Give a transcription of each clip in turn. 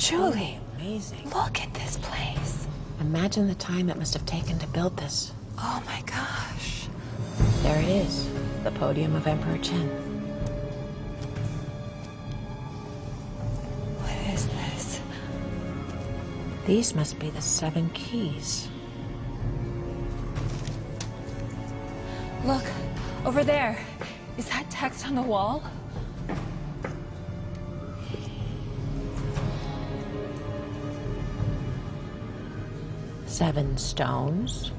Julie, amazing. look at this place. Imagine the time it must have taken to build this. Oh my gosh. There it is, the podium of Emperor Chen. What is this? These must be the 7 keys. Look, over there. Is that text on the wall? Seven stones.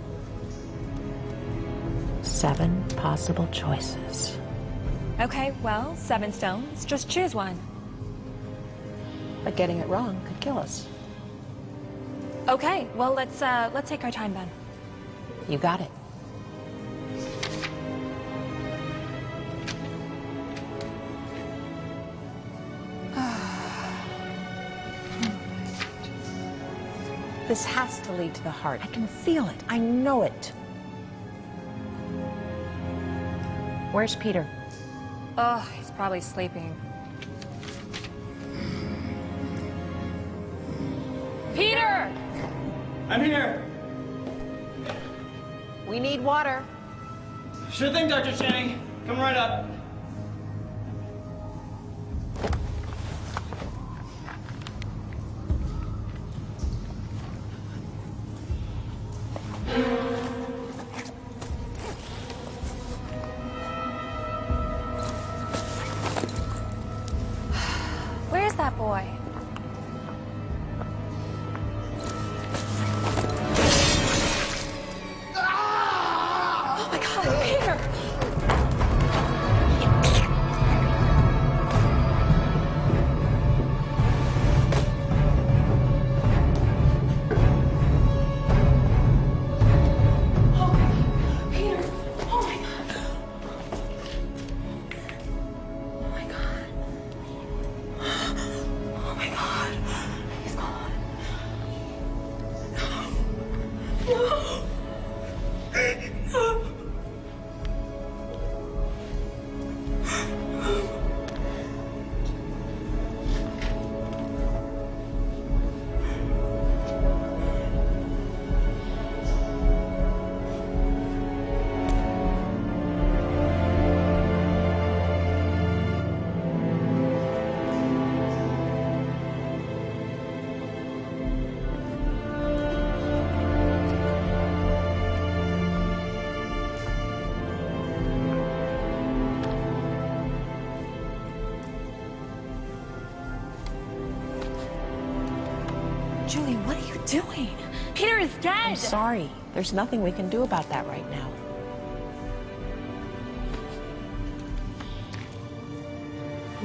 7 possible choices. Okay, well, 7 stones. Just choose one. But getting it wrong could kill us. Okay, well, let's take our time then. You got it. This has to lead to the heart. I can feel it. I know it. Where's Peter? Oh, he's probably sleeping. Peter! I'm here. We need water. Sure thing, Dr. Chang. Come right up. Where's that boy? Oh my God, Peter! Oh, Peter! Oh my God! Oh my God! Oh my God! He's gone. No! No! Julie, what are you doing? Peter is dead! I'm sorry. There's nothing we can do about that right now.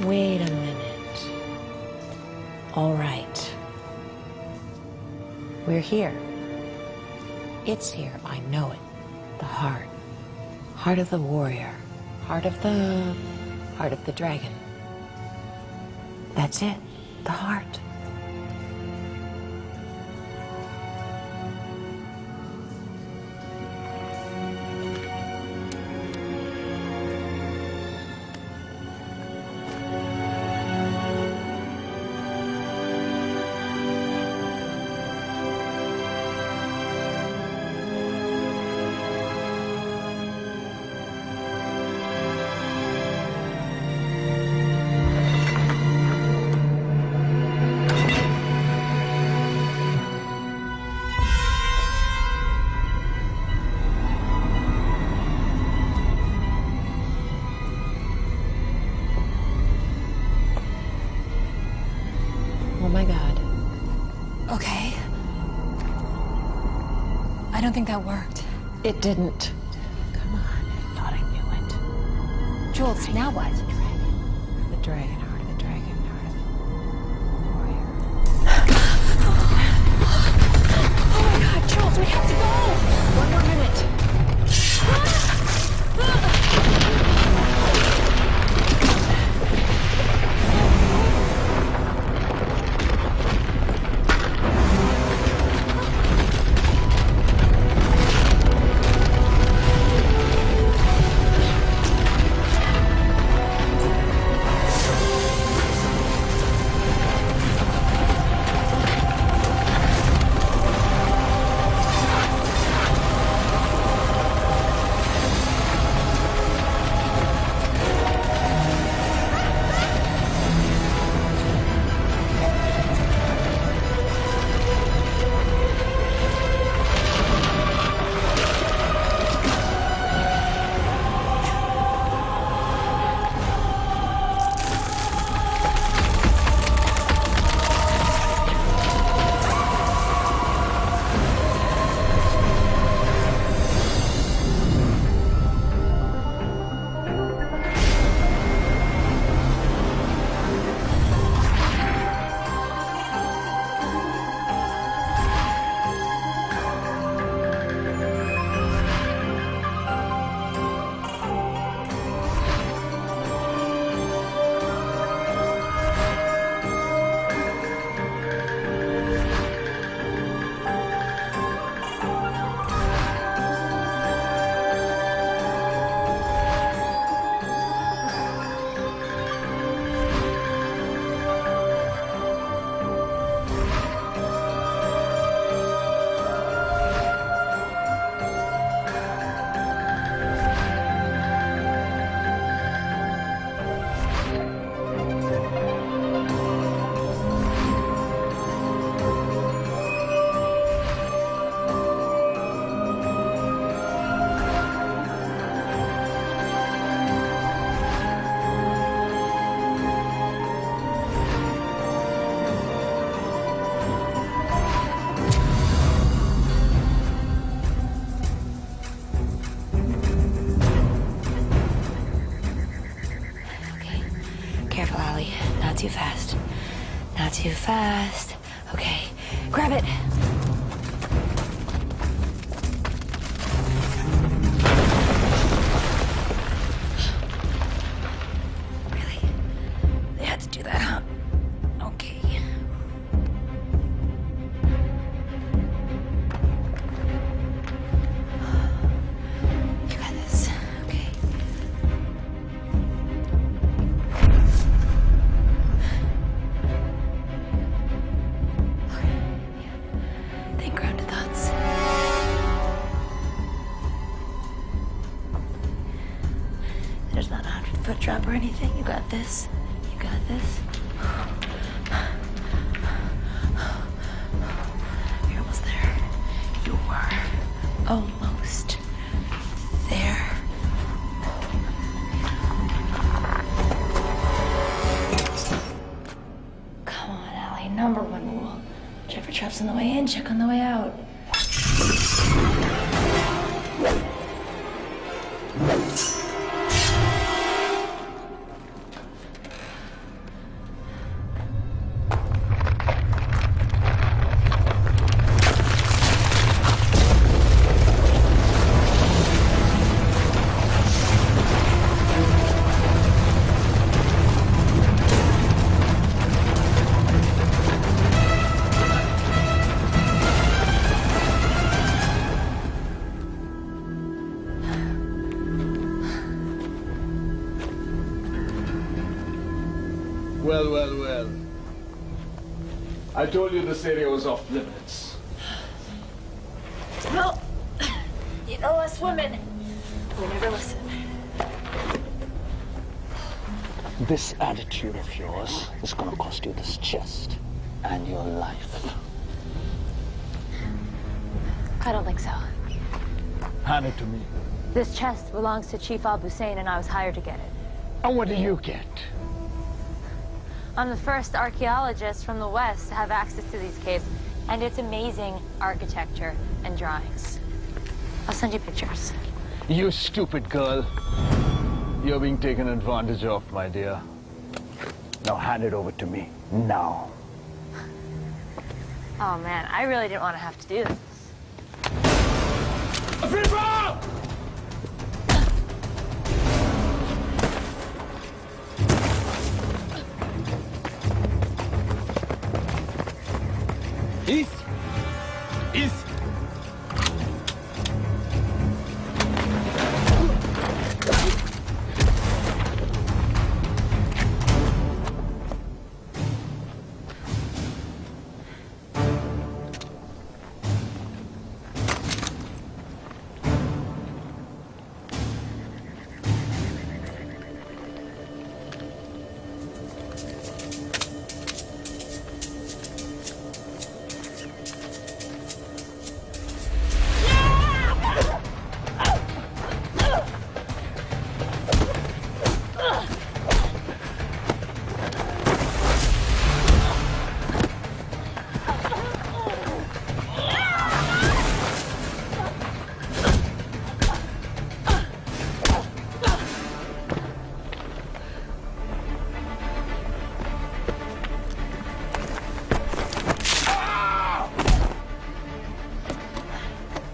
Wait a minute. All right. We're here. It's here. I know it. The heart. Heart of the warrior. Heart of the dragon. That's it. The heart. Oh my God. Okay. I don't think that worked. It didn't. Come on. I thought I knew it. Jules, now what? The dragon, heart of the dragon, heart of the warrior. Oh my God, Jules, we have to go! 1 more minute. Careful, Allie. Not too fast. Not too fast. Okay, grab it. Really? They had to do that, huh? Okay. You got this. Okay. Think grounded thoughts. There's not a 100-foot drop or anything. You got this. You got this. You're almost there. You are almost there. Come on, Allie. Number one rule. Check for traps on the way in, check on the way out. Well. I told you this area was off limits. Well, you know us women, we never listen. This attitude of yours is gonna cost you this chest and your life. I don't think so. Hand it to me. This chest belongs to Chief Al-Hussein, and I was hired to get it. And what do you get? I'm the first archaeologist from the West to have access to these caves, and it's amazing architecture and drawings. I'll send you pictures. You stupid girl. You're being taken advantage of, my dear. Now hand it over to me, now. Oh man, I really didn't want to have to do this. East! East!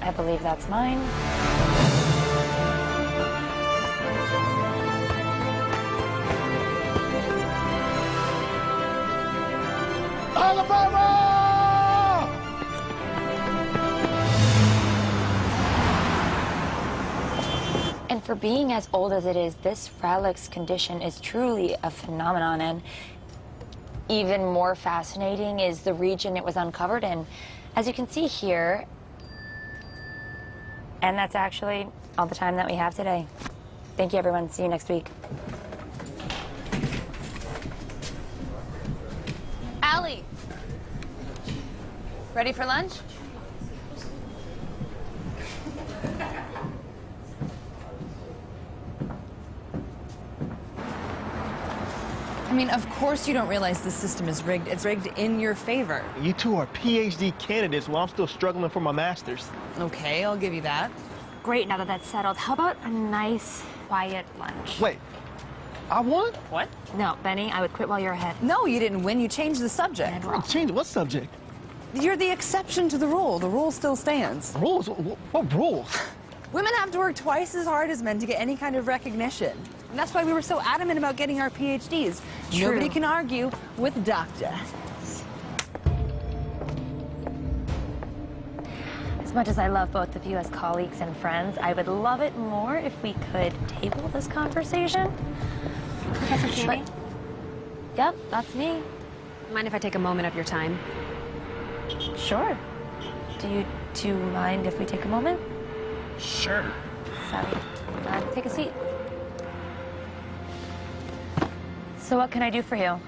I believe that's mine. And for being as old as it is, this relic's condition is truly a phenomenon, and even more fascinating is the region it was uncovered in. As you can see here, and that's actually all the time that we have today. Thank you, everyone. See you next week. Allie! Ready for lunch? I mean, of course you don't realize the system is rigged. It's rigged in your favor. You two are PhD candidates while I'm still struggling for my master's. Okay, I'll give you that. Great, now that that's settled, how about a nice, quiet lunch? Wait, I won? What? No, Benny, I would quit while you're ahead. No, you didn't win. You changed the subject. Change what subject? You're the exception to the rule. The rule still stands. Rules? What rules? Women have to work twice as hard as men to get any kind of recognition. And that's why we were so adamant about getting our PhDs. True. Nobody can argue with doctor. As much as I love both of you as colleagues and friends, I would love it more if we could table this conversation. Professor Channing? Yep, that's me. Mind if I take a moment of your time? Sure. Do you mind if we take a moment? Sure. Sorry. Take a seat. So what can I do for you?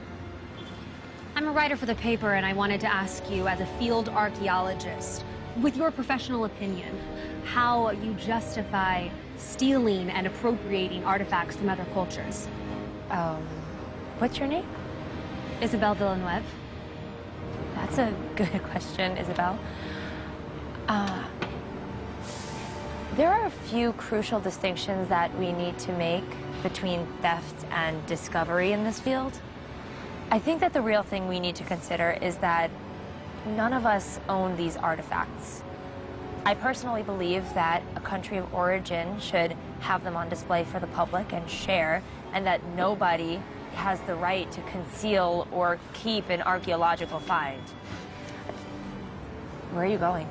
I'm a writer for the paper, and I wanted to ask you, as a field archaeologist, with your professional opinion, how you justify stealing and appropriating artifacts from other cultures. What's your name? Isabelle Villeneuve. That's a good question, Isabel. There are a few crucial distinctions that we need to make between theft and discovery in this field. I think that the real thing we need to consider is that none of us own these artifacts. I personally believe that a country of origin should have them on display for the public and share, and that nobody has the right to conceal or keep an archaeological find. Where are you going?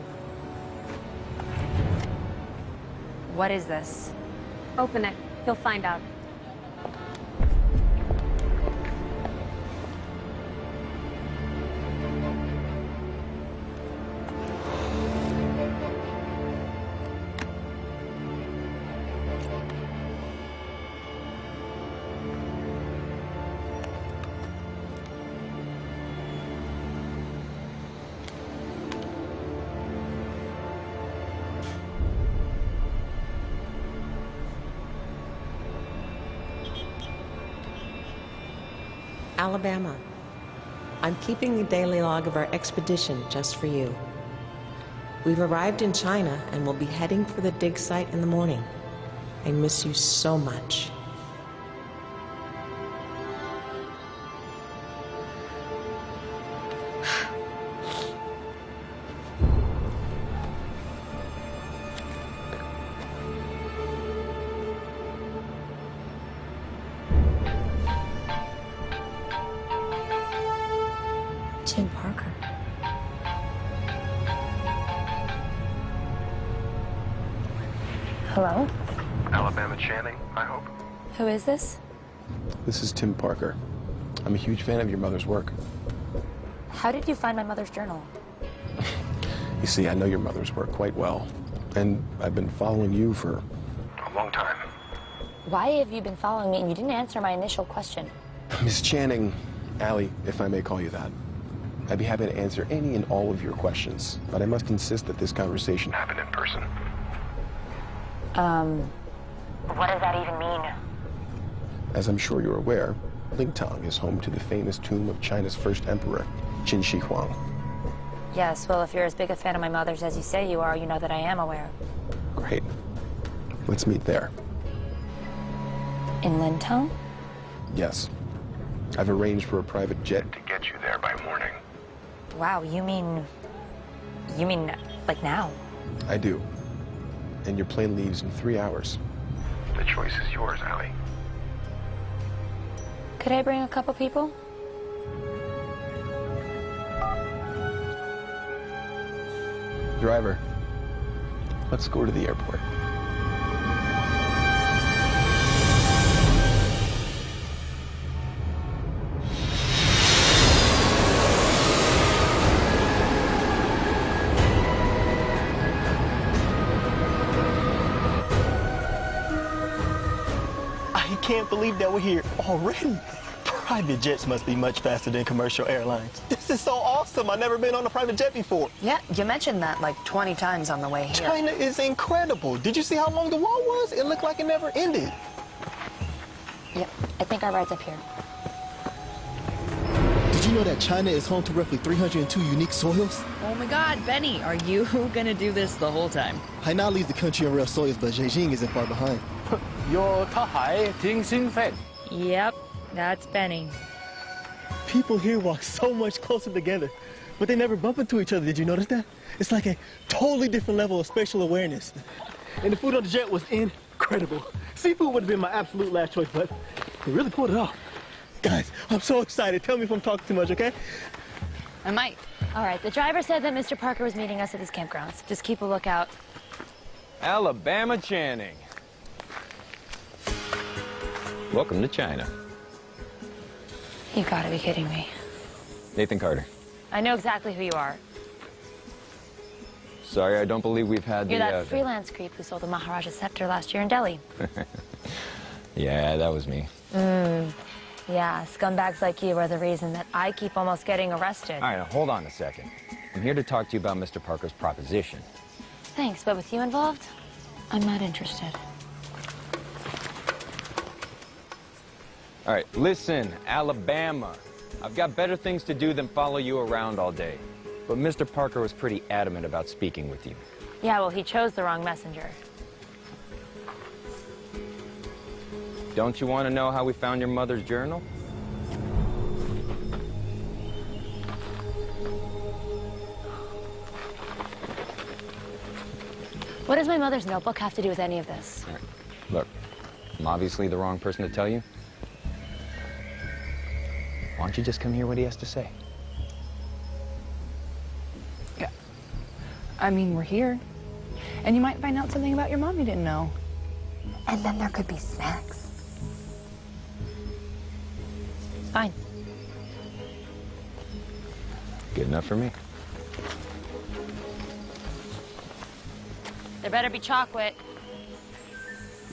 What is this? Open it. You'll find out. Alabama. I'm keeping the daily log of our expedition just for you. We've arrived in China and will be heading for the dig site in the morning. I miss you so much. Tim Parker. Hello? Alabama Channing, I hope. Who is this? This is Tim Parker. I'm a huge fan of your mother's work. How did you find my mother's journal? You see, I know your mother's work quite well, and I've been following you for a long time. Why have you been following me and you didn't answer my initial question? Miss Channing, Allie, if I may call you that, I'd be happy to answer any and all of your questions, but I must insist that this conversation happen in person. What does that even mean? As I'm sure you're aware, Ningtang is home to the famous tomb of China's first emperor, Qin Shi Huang. Yes, well, if you're as big a fan of my mother's as you say you are, you know that I am aware. Great. Let's meet there. In Nonton? Yes. I've arranged for a private jet to get you there by morning. Wow, you mean like now? I do. And your plane leaves in 3 hours. The choice is yours, Allie. Could I bring a couple people? Driver, let's go to the airport. I can't believe that we're here already. Private jets must be much faster than commercial airlines. This is so awesome. I've never been on a private jet before. Yeah, you mentioned that like 20 times on the way here. China is incredible. Did you see how long the wall was? It looked like it never ended. Yep, I think our ride's up here. Did you know that China is home to roughly 302 unique soils? Oh my God, Benny, are you gonna do this the whole time? Hainan leads the country on rare soils, but Beijing isn't far behind. Yep, that's Benny. People here walk so much closer together, but they never bump into each other. Did you notice that? It's like a totally different level of spatial awareness. And the food on the jet was incredible. Seafood would have been my absolute last choice, but we really pulled it off. Guys, I'm so excited. Tell me if I'm talking too much, okay? I might. All right, the driver said that Mr. Parker was meeting us at his campgrounds. Just keep a lookout. Alabama Channing. Welcome to China. You gotta be kidding me. Nathan Carter. I know exactly who you are. Sorry, I don't believe we've had You're the... that freelance creep who sold the Maharaja's scepter last year in Delhi. Yeah, that was me. Yeah, scumbags like you are the reason that I keep almost getting arrested. All right, now hold on a second. I'm here to talk to you about Mr. Parker's proposition. Thanks, but with you involved, I'm not interested. All right, listen, Alabama. I've got better things to do than follow you around all day. But Mr. Parker was pretty adamant about speaking with you. Yeah, well, he chose the wrong messenger. Don't you want to know how we found your mother's journal? What does my mother's notebook have to do with any of this? All right. Look, I'm obviously the wrong person to tell you. Why don't you just come hear what he has to say? Yeah. I mean, we're here. And you might find out something about your mom you didn't know. And then there could be snacks. Fine. Good enough for me. There better be chocolate.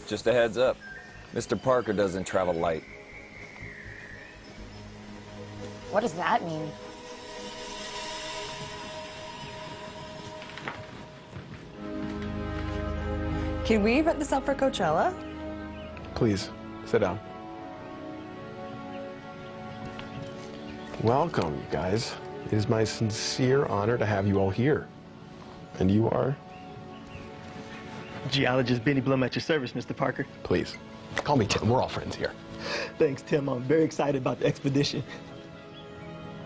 Just a heads up. Mr. Parker doesn't travel light. What does that mean? Can we put this up for Coachella? Please, sit down. Welcome, you guys. It is my sincere honor to have you all here. And you are? Geologist Benny Blum at your service, Mr. Parker. Please, call me Tim. We're all friends here. Thanks, Tim. I'm very excited about the expedition.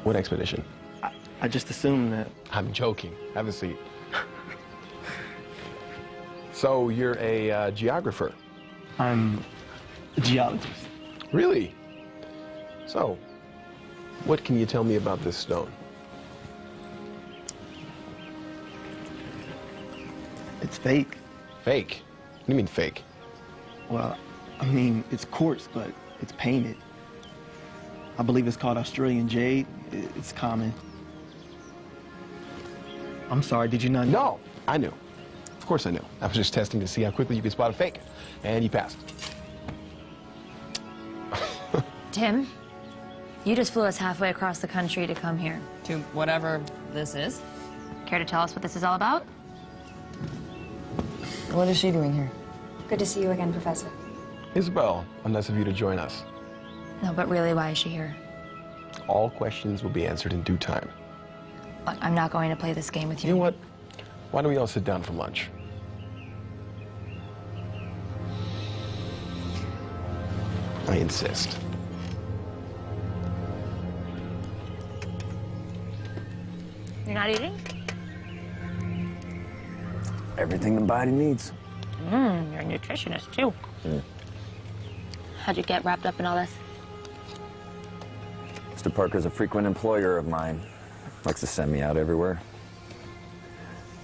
What expedition? I just assumed that. I'm joking. Have a seat. So, you're a geographer? I'm a geologist. Really? So, what can you tell me about this stone? It's fake. Fake? What do you mean fake? Well, I mean, it's quartz, but it's painted. I believe it's called Australian jade. It's common. I'm sorry, did you not know? No, I knew. Of course I knew. I was just testing to see how quickly you could spot a fake. And you passed. Tim, you just flew us halfway across the country to come here. To whatever this is. Care to tell us what this is all about? What is she doing here? Good to see you again, Professor. Isabel, nice of you to join us. No, but really, why is she here? All questions will be answered in due time. Look, I'm not going to play this game with you. You know what? Why don't we all sit down for lunch? I insist. You're not eating? Everything the body needs. You're a nutritionist, too. How'd you get wrapped up in all this? Mr. Parker's a frequent employer of mine. Likes to send me out everywhere.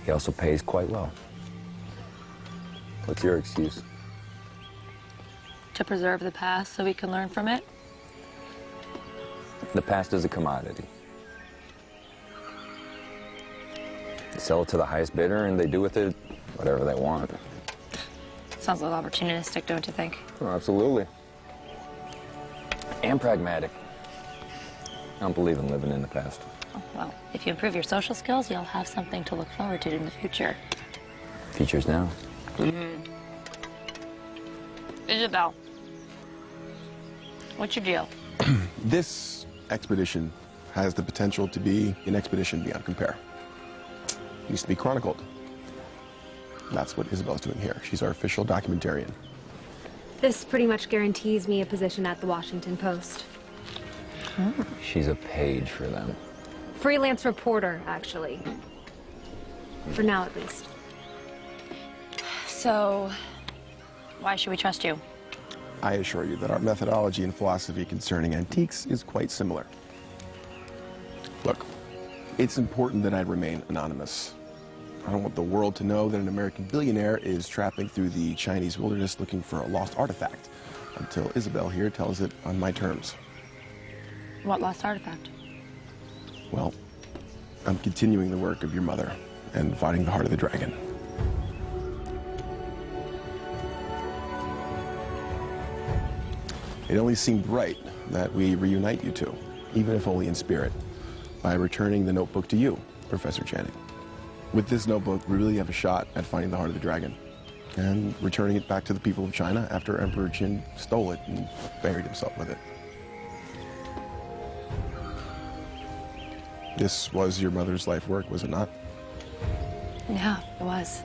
He also pays quite well. What's your excuse? To preserve the past so we can learn from it? The past is a commodity. They sell it to the highest bidder and they do with it whatever they want. Sounds a little opportunistic, don't you think? Oh, absolutely. And pragmatic. I don't believe in living in the past. Oh, well, if you improve your social skills, you'll have something to look forward to in the future. Future's now. Isabel, what's your deal? This expedition has the potential to be an expedition beyond compare. It needs to be chronicled. That's what Isabel's doing here. She's our official documentarian. This pretty much guarantees me a position at the Washington Post. She's a page for them. Freelance reporter, actually. For now, at least. So, why should we trust you? I assure you that our methodology and philosophy concerning antiques is quite similar. Look, it's important that I remain anonymous. I don't want the world to know that an American billionaire is trapping through the Chinese wilderness looking for a lost artifact until Isabel here tells it on my terms. What lost artifact? Well, I'm continuing the work of your mother and finding the heart of the dragon. It only seemed right that we reunite you two, even if only in spirit, by returning the notebook to you, Professor Channing. With this notebook, we really have a shot at finding the heart of the dragon and returning it back to the people of China after Emperor Qin stole it and buried himself with it. This was your mother's life work, was it not? Yeah, it was.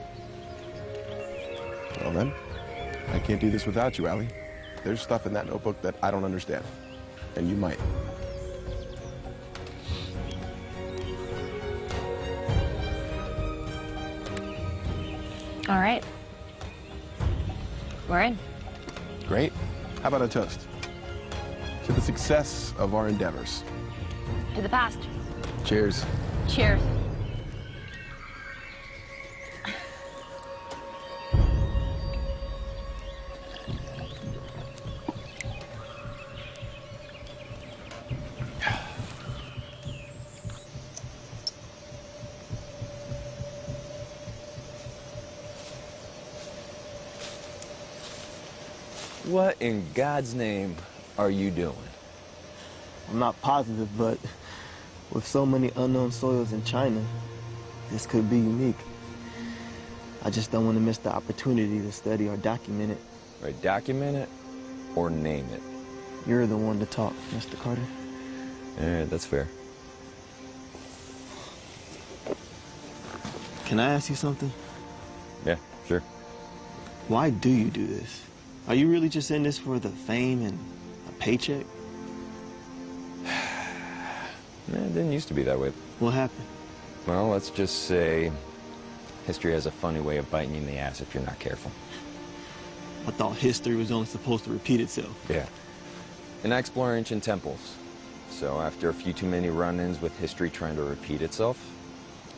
Well then, I can't do this without you, Allie. There's stuff in that notebook that I don't understand, and you might. All right. We're in. Great. How about a toast? To the success of our endeavors. To the past. Cheers. Cheers. What in God's name are you doing? I'm not positive, but with so many unknown soils in China, this could be unique. I just don't want to miss the opportunity to study or document it. Right, document it or name it. You're the one to talk, Mr. Carter. Yeah, that's fair. Can I ask you something? Yeah, sure. Why do you do this? Are you really just in this for the fame and a paycheck? It didn't used to be that way. What happened? Well, let's just say history has a funny way of biting you in the ass if you're not careful. I thought history was only supposed to repeat itself. Yeah. And I explore ancient temples. So after a few too many run-ins with history trying to repeat itself,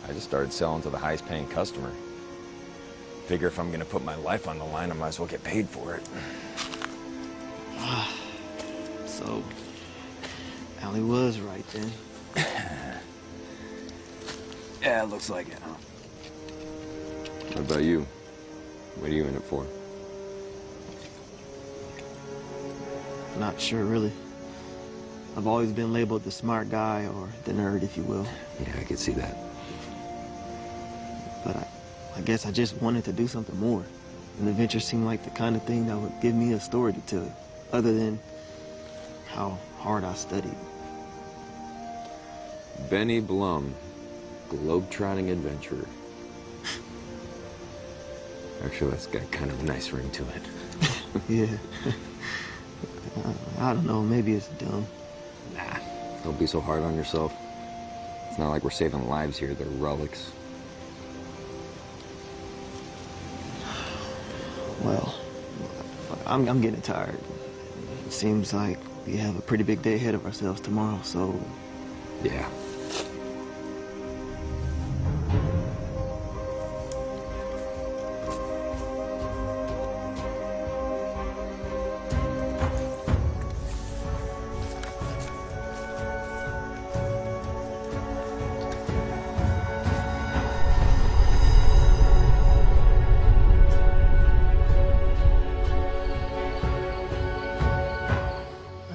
I just started selling to the highest paying customer. Figure if I'm gonna put my life on the line, I might as well get paid for it. So, Allie was right then. Yeah, it looks like it, huh? What about you? What are you in it for? Not sure, really. I've always been labeled the smart guy or the nerd, if you will. Yeah, I could see that. But I guess I just wanted to do something more. An adventure seemed like the kind of thing that would give me a story to tell, other than how hard I studied. Benny Blum, globe-trotting adventurer. Actually, that's got kind of a nice ring to it. Yeah. I don't know, maybe it's dumb. Nah, don't be so hard on yourself. It's not like we're saving lives here, they're relics. Well, I'm getting tired. It seems like we have a pretty big day ahead of ourselves tomorrow, so... Yeah.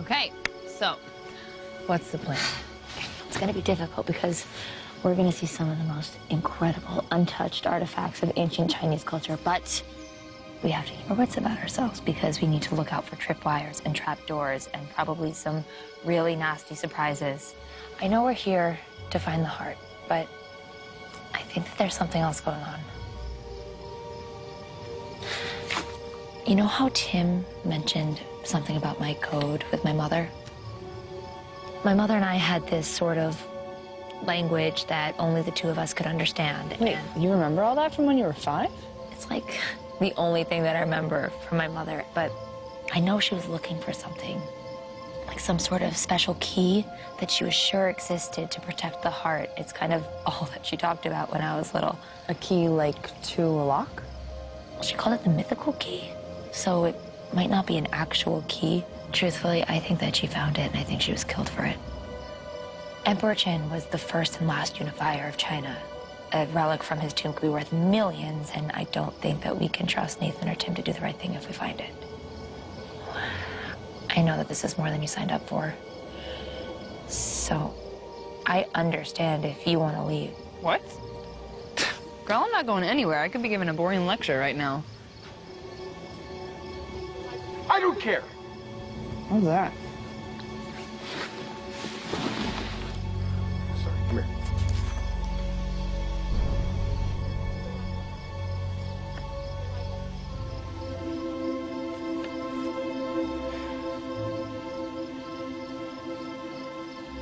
Okay, so what's the plan? It's gonna be difficult because we're gonna see some of the most incredible, untouched artifacts of ancient Chinese culture, but we have to keep our wits about ourselves because we need to look out for tripwires and trapdoors and probably some really nasty surprises. I know we're here to find the heart, but I think that there's something else going on. You know how Tim mentioned something about my code with my mother? My mother and I had this sort of language that only the two of us could understand. Wait, you remember all that from when you were 5? It's like the only thing that I remember from my mother, but I know she was looking for something, like some sort of special key that she was sure existed to protect the heart. It's kind of all that she talked about when I was little. A key, like, to a lock? She called it the mythical key, so it might not be an actual key. Truthfully, I think that she found it, and I think she was killed for it. Emperor Qin was the first and last unifier of China. A relic from his tomb could be worth millions, and I don't think that we can trust Nathan or Tim to do the right thing if we find it. I know that this is more than you signed up for. So, I understand if you want to leave. What? Girl, I'm not going anywhere. I could be giving a boring lecture right now. I don't care. What's that? Sorry, come here.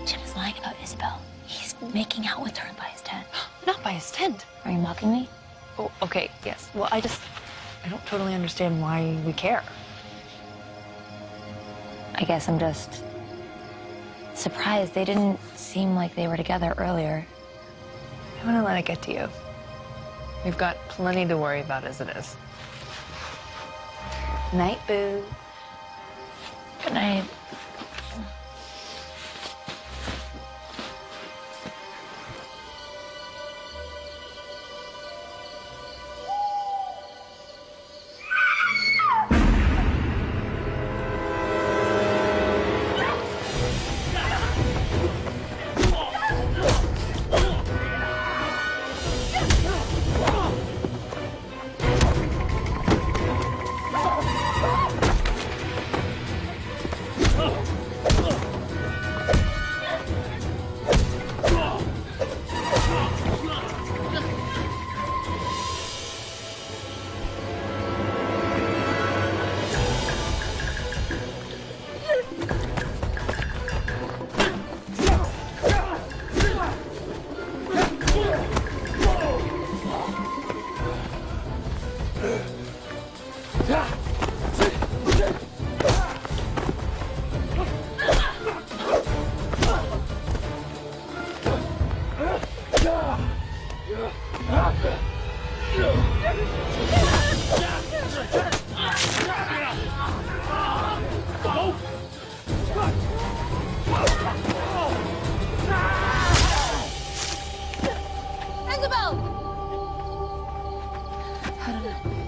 Tim is lying about Isabel. He's making out with her by his tent. Not by his tent. Are you mocking me? Oh, okay, yes. Well, I don't totally understand why we care. I guess I'm just surprised. They didn't seem like they were together earlier. I'm gonna let it get to you. We've got plenty to worry about as it is. Night, boo. Good night.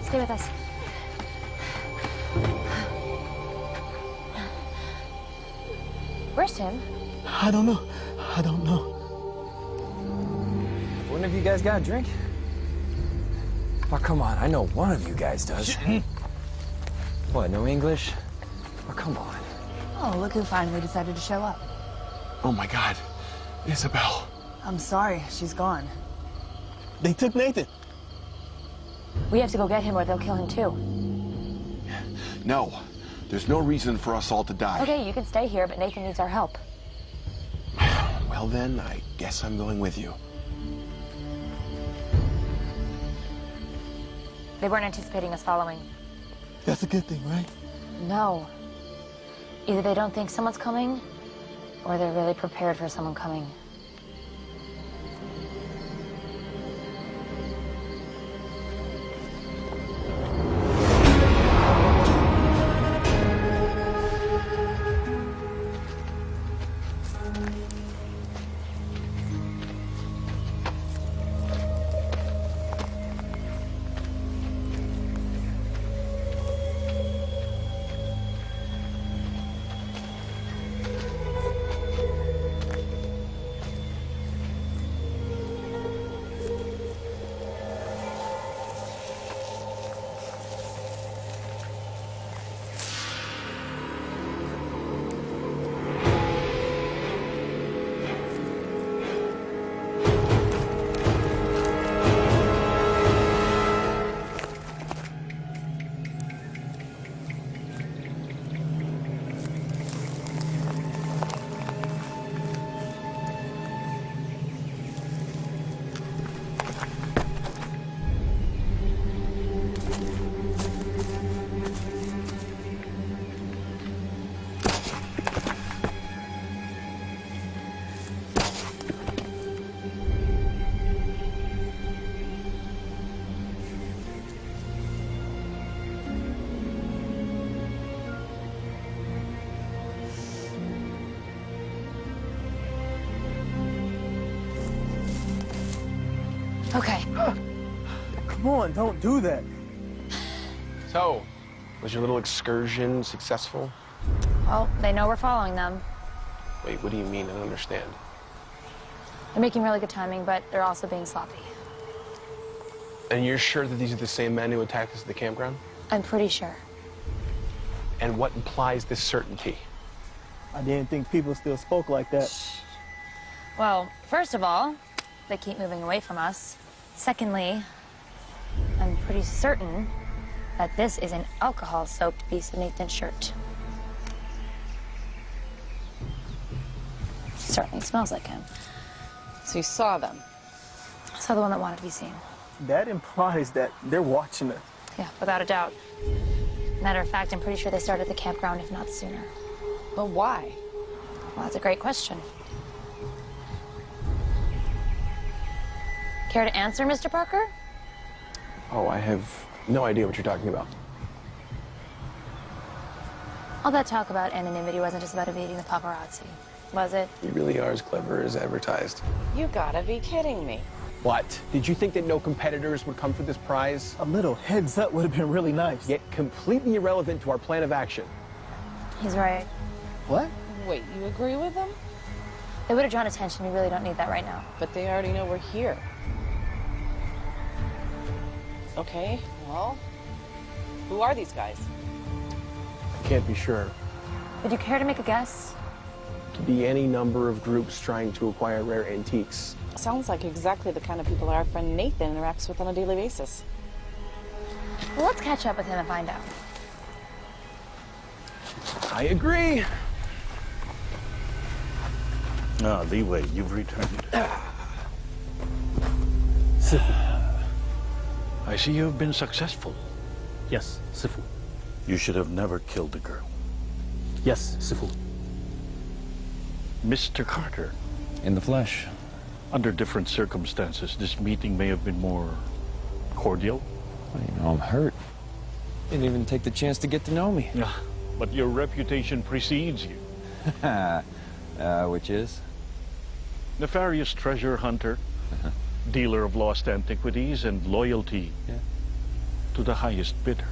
Stay with us. Where's Tim? I don't know. I don't know. One of you guys got a drink? Oh, come on. I know one of you guys does. What, no English? Oh, come on. Oh, look who finally decided to show up. Oh my God, Isabel. I'm sorry, she's gone. They took Nathan. We have to go get him or they'll kill him too. No, there's no reason for us all to die. Okay, you can stay here, but Nathan needs our help. Well then, I guess I'm going with you. They weren't anticipating us following. That's a good thing, right? No. Either they don't think someone's coming, or they're really prepared for someone coming. Okay. Come on, don't do that. So, was your little excursion successful? Well, they know we're following them. Wait, what do you mean? I don't understand. They're making really good timing, but they're also being sloppy. And you're sure that these are the same men who attacked us at the campground? I'm pretty sure. And what implies this certainty? I didn't think people still spoke like that. Well, first of all, they keep moving away from us. Secondly, I'm pretty certain that this is an alcohol-soaked piece of Nathan's shirt. Certainly smells like him. So you saw them? I saw the one that wanted to be seen. That implies that they're watching us. Yeah, without a doubt. Matter of fact, I'm pretty sure they started at the campground, if not sooner. But why? Well, that's a great question. Care to answer, Mr. Parker? Oh, I have no idea what you're talking about. All that talk about anonymity wasn't just about evading the paparazzi, was it? You really are as clever as advertised. You gotta be kidding me. What? Did you think that no competitors would come for this prize? A little heads up would have been really nice. Yet completely irrelevant to our plan of action. He's right. What? Wait, you agree with them? They would have drawn attention. We really don't need that right now. But they already know we're here. Okay, well, who are these guys? I can't be sure. Would you care to make a guess? Could be any number of groups trying to acquire rare antiques. Sounds like exactly the kind of people our friend Nathan interacts with on a daily basis. Well, let's catch up with him and find out. I agree. Ah, Li Wei, you've returned. I see you've been successful. Yes, Sifu. You should have never killed the girl. Yes, Sifu. Mr. Carter, In the flesh. under different circumstances, this meeting may have been more cordial. Well, you know, I'm hurt. Didn't even take the chance to get to know me. Yeah, but your reputation precedes you. Which is? Nefarious treasure hunter, dealer of lost antiquities, and loyalty to the highest bidder.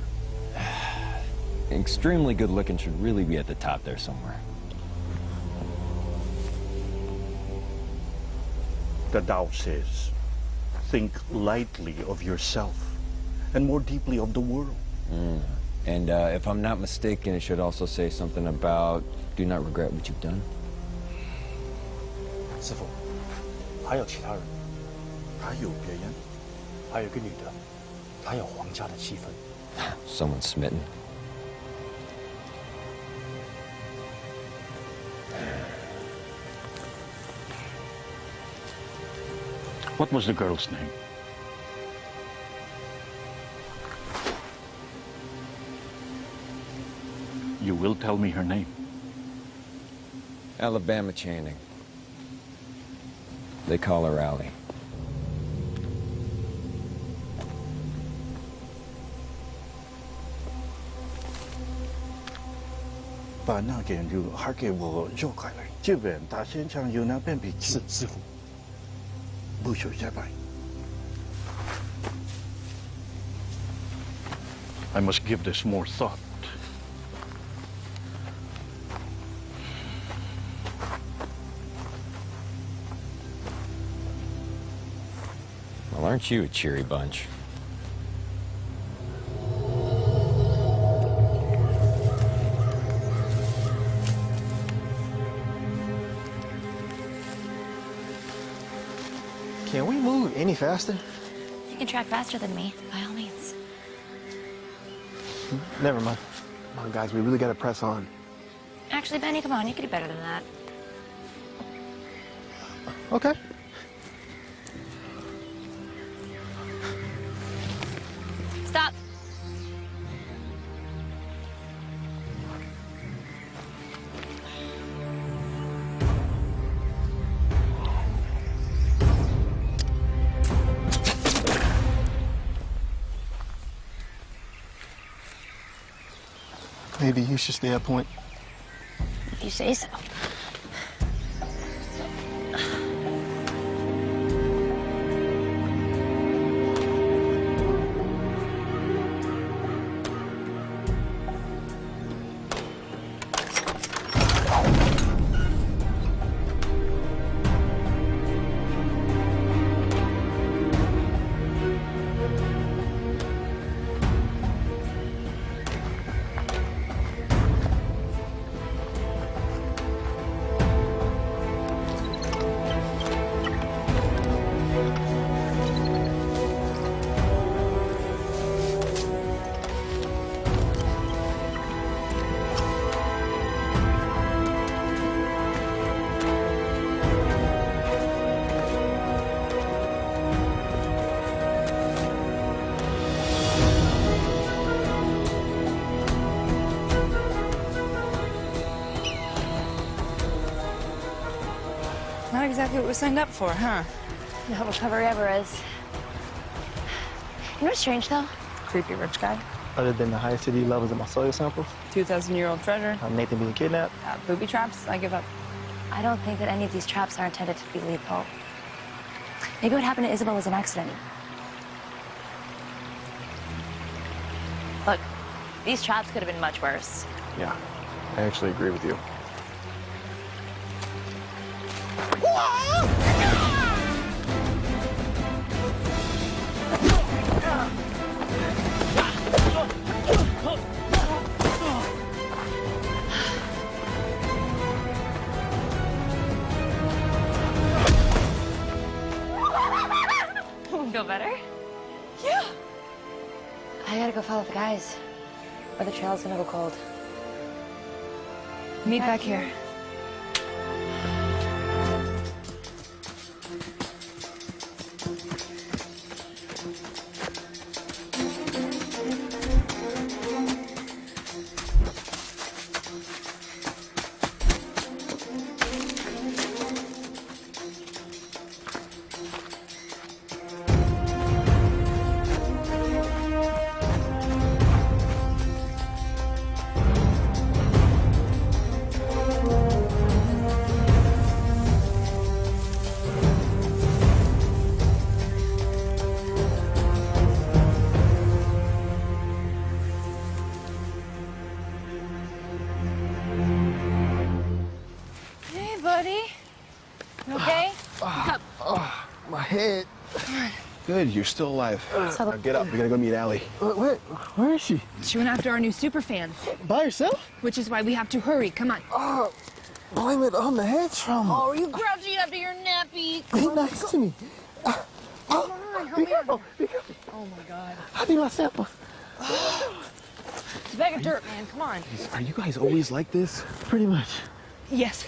Extremely good looking should really be at the top there somewhere. The Tao says, think lightly of yourself and more deeply of the world. And if I'm not mistaken, it should also say something about do not regret what you've done. 师傅，还有其他人？还有别人？还有个女的，她有皇家的气氛。 Someone smitten. What was the girl's name? You will tell me her name. Alabama Channing. They call her Allie. Bà na kiện dù har ke wo yo kai lai. Ji ben ta xian chang yu na ben bi qi. 是师傅。 不朽下拜. I must give this more thought. Well, aren't you a cheery bunch? Can we move any faster? If you can track faster than me, by all means. Never mind. Come on, guys, we really gotta press on. Actually, Benny, come on, you could do better than that. Okay. Stop. Maybe you should stay at point. If you say so. Not exactly what we signed up for, huh? No recovery ever is. You know what's strange, though? Creepy rich guy. Other than the high acidity levels in my soil samples, 2,000-year-old treasure. Nathan being kidnapped. Booby traps, I give up. I don't think that any of these traps are intended to be lethal. Maybe what happened to Isabel was an accident. Look, these traps could have been much worse. Yeah, I actually agree with you. Feel better? Yeah. I gotta go follow the guys, or the trail's gonna go cold. Meet back here. My head. Good, you're still alive. Now get up, we gotta go meet Allie. Where is she? She went after our new super fans. By herself? Which is why we have to hurry. Come on. Oh, blame it on the head trauma. Oh, are you grouchy after your nappy? Be nice to me. Come on, hurry up. Be careful. Oh my God. I need my samples. It's a bag of dirt, man. Come on. Are you guys always like this? Pretty much. Yes.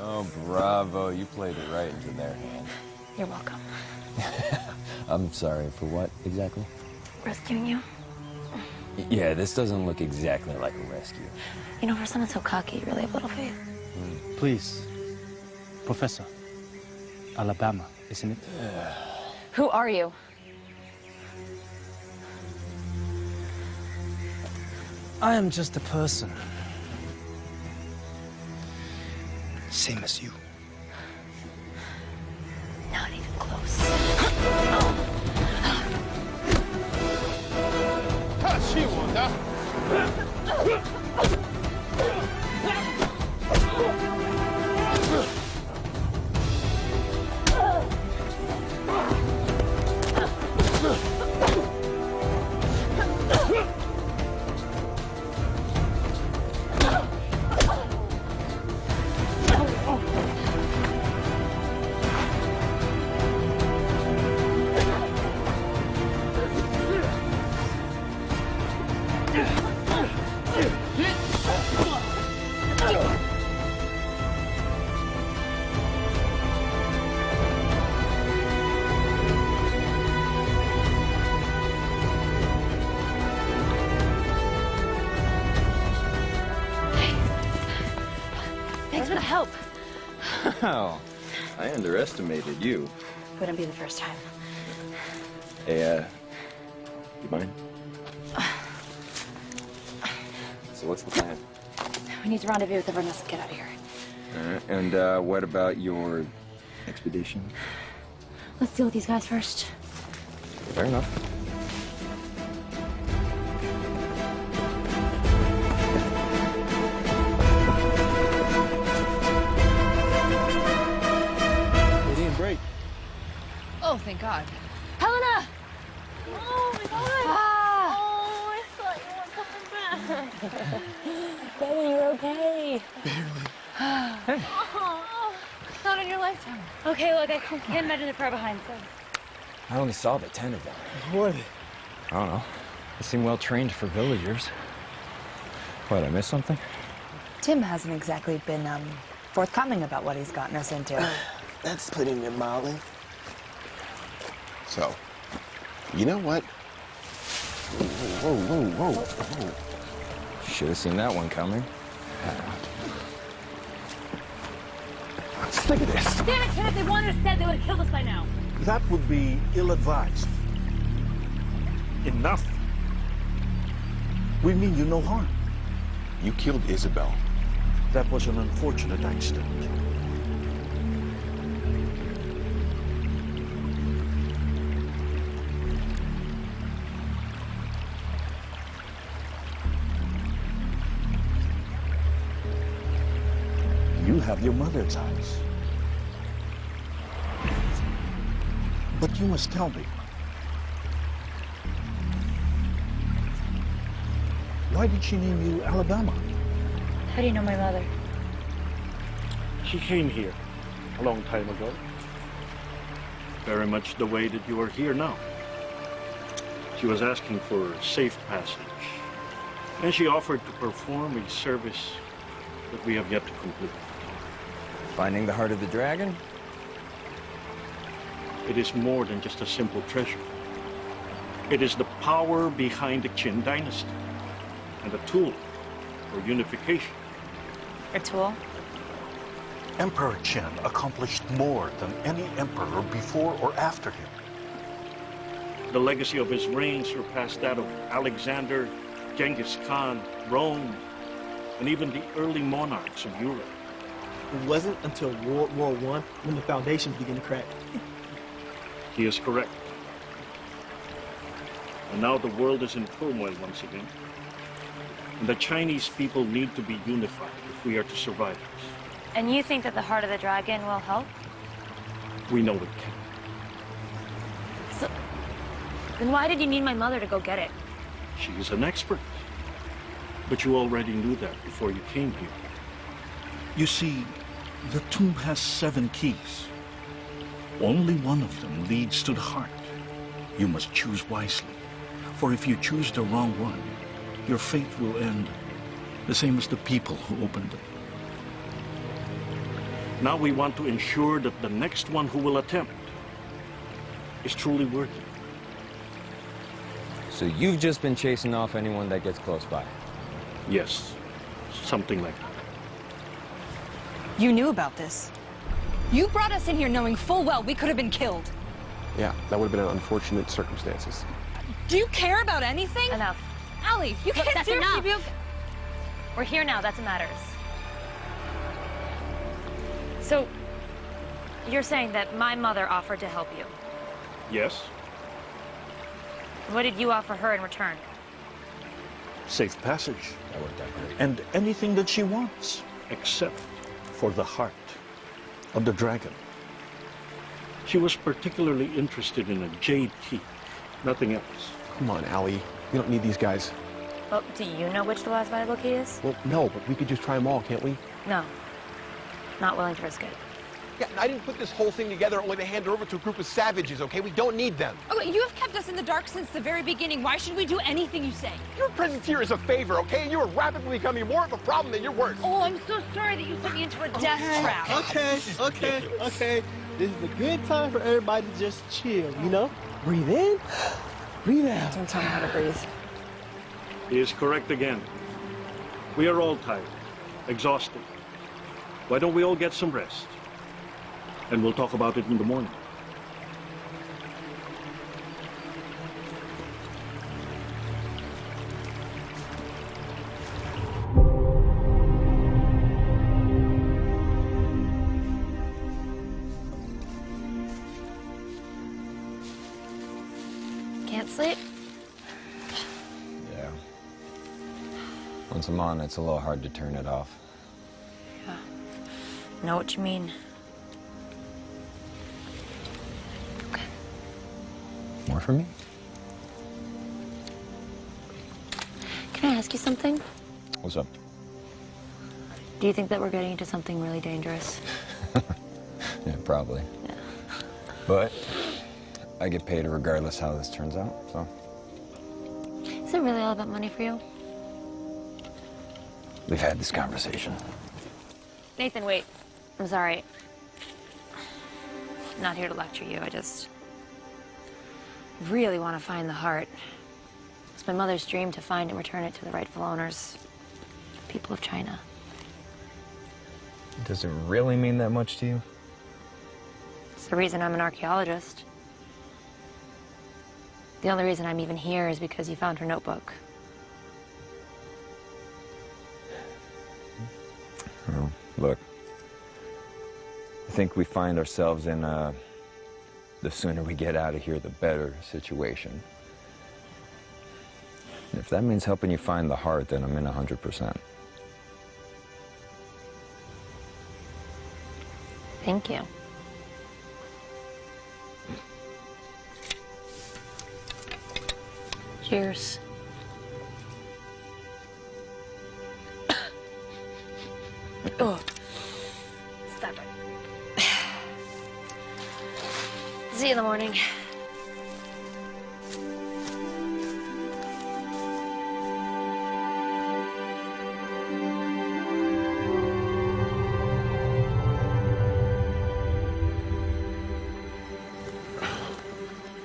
Oh, bravo. You played it right into their hand. You're welcome. I'm sorry, for what exactly? Rescuing you. Yeah, this doesn't look exactly like a rescue. You know, for someone so cocky, you really have little faith. Please, Professor. Alabama, isn't it? Who are you? I am just a person. Same as you. Not even close. Thanks for the help. Wow. I underestimated you. Wouldn't be the first time. Hey, you mind? So what's the plan? We need to rendezvous with everyone else and get out of here. All right, and what about your expedition? Let's deal with these guys first. Fair enough. It didn't break. Oh, thank God. Helena! Oh my God! Ah! Oh, I thought you weren't coming back. Betty, you're okay. Oh, not in your lifetime. Okay, look, I can't imagine they're far behind, so. I only saw the 10 of them. What? I don't know. They seem well trained for villagers. What, I missed something? Tim hasn't exactly been forthcoming about what he's gotten us into. That's putting it mildly. So, you know what? Whoa, whoa, whoa, whoa. Should have seen that one coming. Look at this. Damn it, Ken, if they wanted us dead, they would have killed us by now. That would be ill-advised. Enough. We mean you no harm. You killed Isabel. That was an unfortunate accident. You have your mother's eyes. But you must tell me. Why did she name you Alabama? How do you know my mother? She came here a long time ago. Very much the way that you are here now. She was asking for safe passage. And she offered to perform a service that we have yet to complete. Finding the heart of the dragon? It is more than just a simple treasure. It is the power behind the Qin dynasty and a tool for unification. A tool? Emperor Qin accomplished more than any emperor before or after him. The legacy of his reign surpassed that of Alexander, Genghis Khan, Rome, and even the early monarchs of Europe. It wasn't until World War I when the foundations began to crack. He is correct. And now the world is in turmoil once again. And the Chinese people need to be unified if we are to survive this. And you think that the heart of the dragon will help? We know it can. So, then why did you need my mother to go get it? She is an expert. But you already knew that before you came here. You see, the tomb has 7 keys. Only one of them leads to the heart. You must choose wisely. For if you choose the wrong one, your fate will end the same as the people who opened it. Now we want to ensure that the next one who will attempt is truly worthy. So you've just been chasing off anyone that gets close by? Yes, something like that. You knew about this. You brought us in here knowing full well we could have been killed. Yeah, that would have been an unfortunate circumstances. Do you care about anything? Enough. Allie, you Look, can't that's seriously enough. be... We're here now, that's what matters. So, you're saying that my mother offered to help you. Yes, What did you offer her in return? safe passage. That worked out great. And anything that she wants, except for the heart of the dragon. She was particularly interested in a jade key, nothing else. Come on, Allie. We don't need these guys. Well, do you know which the last valuable key is? Well, no, but we could just try them all, can't we? No. Not willing to risk it. Yeah, and I didn't put this whole thing together only to hand it over to a group of savages, okay? We don't need them. Okay, you have kept us in the dark since the very beginning. Why should we do anything you say? Your presence here is a favor, okay? And you are rapidly becoming more of a problem than you're worth. Oh, I'm so sorry that you sent me into a death trap. Okay. This is a good time for everybody to just chill, you know? Breathe in, breathe out. Don't tell me how to breathe. He is correct again. We are all tired, exhausted. Why don't we all get some rest? And we'll talk about it in the morning. Can't sleep? Yeah. Once I'm on, it's a little hard to turn it off. Know what you mean. More for me? Can I ask you something? What's up? Do you think that we're getting into something really dangerous? Yeah, probably. Yeah. But I get paid regardless how this turns out, so. Is it really all about money for you? We've had this conversation. Nathan, wait. I'm sorry. I'm not here to lecture you. I just really want to find the heart. It's my mother's dream to find and return it to the rightful owners, the people of China. Does it really mean that much to you? It's the reason I'm an archaeologist. The only reason I'm even here is because you found her notebook. Well, look. I think we find ourselves in a the sooner we get out of here, the better situation. And if that means helping you find the heart, then I'm in 100%. Thank you. Cheers. Oh, stop it. See you in the morning.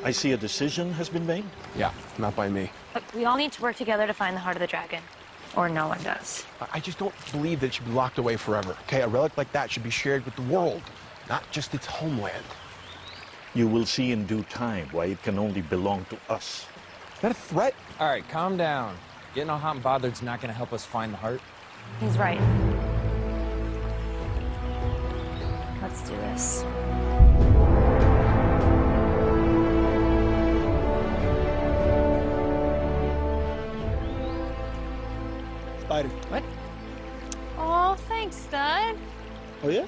I see a decision has been made? Yeah, not by me. Look, we all need to work together to find the heart of the dragon, or no one does. I just don't believe that it should be locked away forever, okay? A relic like that should be shared with the world, not just its homeland. You will see in due time why it can only belong to us. Is that a threat? All right, calm down. Getting all hot and bothered's not gonna help us find the heart. He's right. Let's do this. Spider. What? Oh, thanks, Stud. Oh, yeah?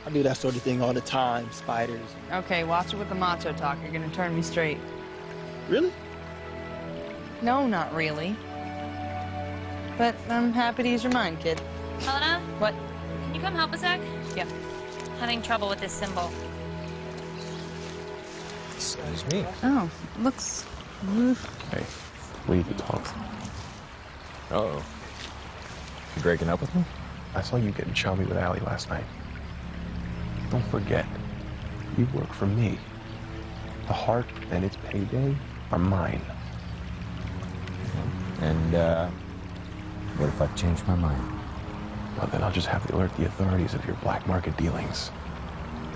I do that sort of thing all the time, spiders. Okay, watch it with the macho talk. You're gonna turn me straight. Really? No, not really. But I'm happy to use your mind, kid. Helena? What? Can you come help a sec? Yeah. Having trouble with this symbol. Excuse me. Oh, looks... Hey, we need to talk. Uh-oh. You breaking up with me? I saw you getting chummy with Allie last night. Don't forget, you work for me. The heart and its payday are mine. And, what if I change my mind? Well, then I'll just have to alert the authorities of your black market dealings.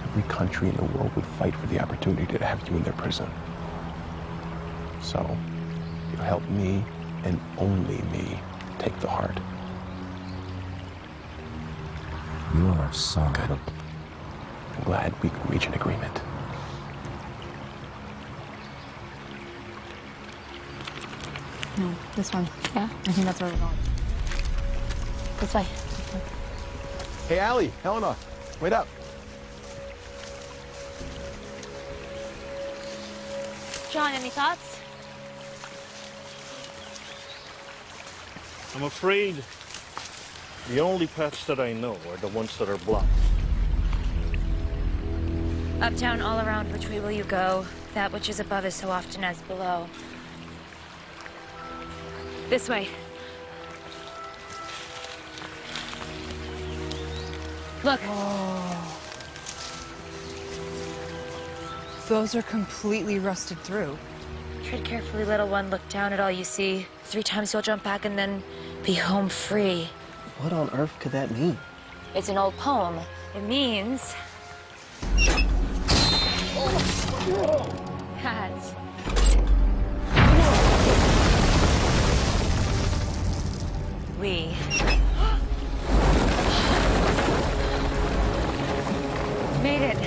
Every country in the world would fight for the opportunity to have you in their prison. So, you help me, and only me, take the heart. You are so good. I'm glad we could reach an agreement. No, this one. Yeah? I think that's where we're going. This way. Hey, Allie, Helena, wait up. John, any thoughts? I'm afraid the only paths that I know are the ones that are blocked. Up, down, all around, which way will you go? That which is above is so often as below. This way. Look. Oh. Those are completely rusted through. Tread carefully, little one. Look down at all you see. 3 times you'll jump back and then be home free. What on earth could that mean? It's an old poem. It means... that we made it.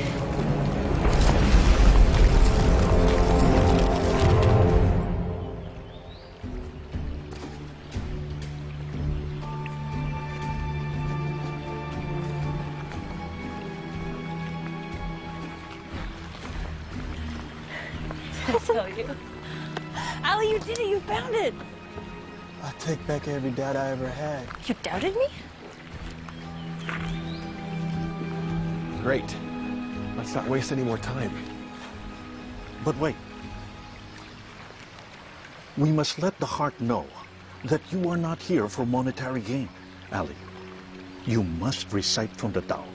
I tell you. Allie, you did it! You found it! I take back every doubt I ever had. You doubted me? Great. Let's not waste any more time. But wait. We must let the heart know that you are not here for monetary gain. Ali, you must recite from the Tao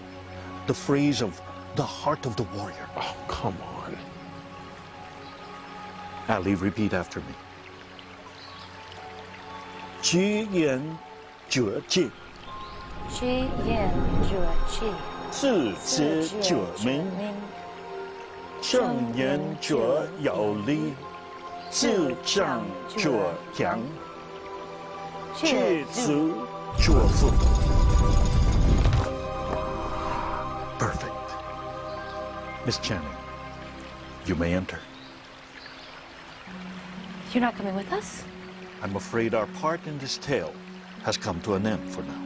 the phrase of the heart of the warrior. Oh, come on. Ali, repeat after me. 居言绝戒，居言绝戒，自知者明。正言者有理，自正者强，戒足者富。Perfect. Miss Channing, you may enter. You're not coming with us? I'm afraid our part in this tale has come to an end for now.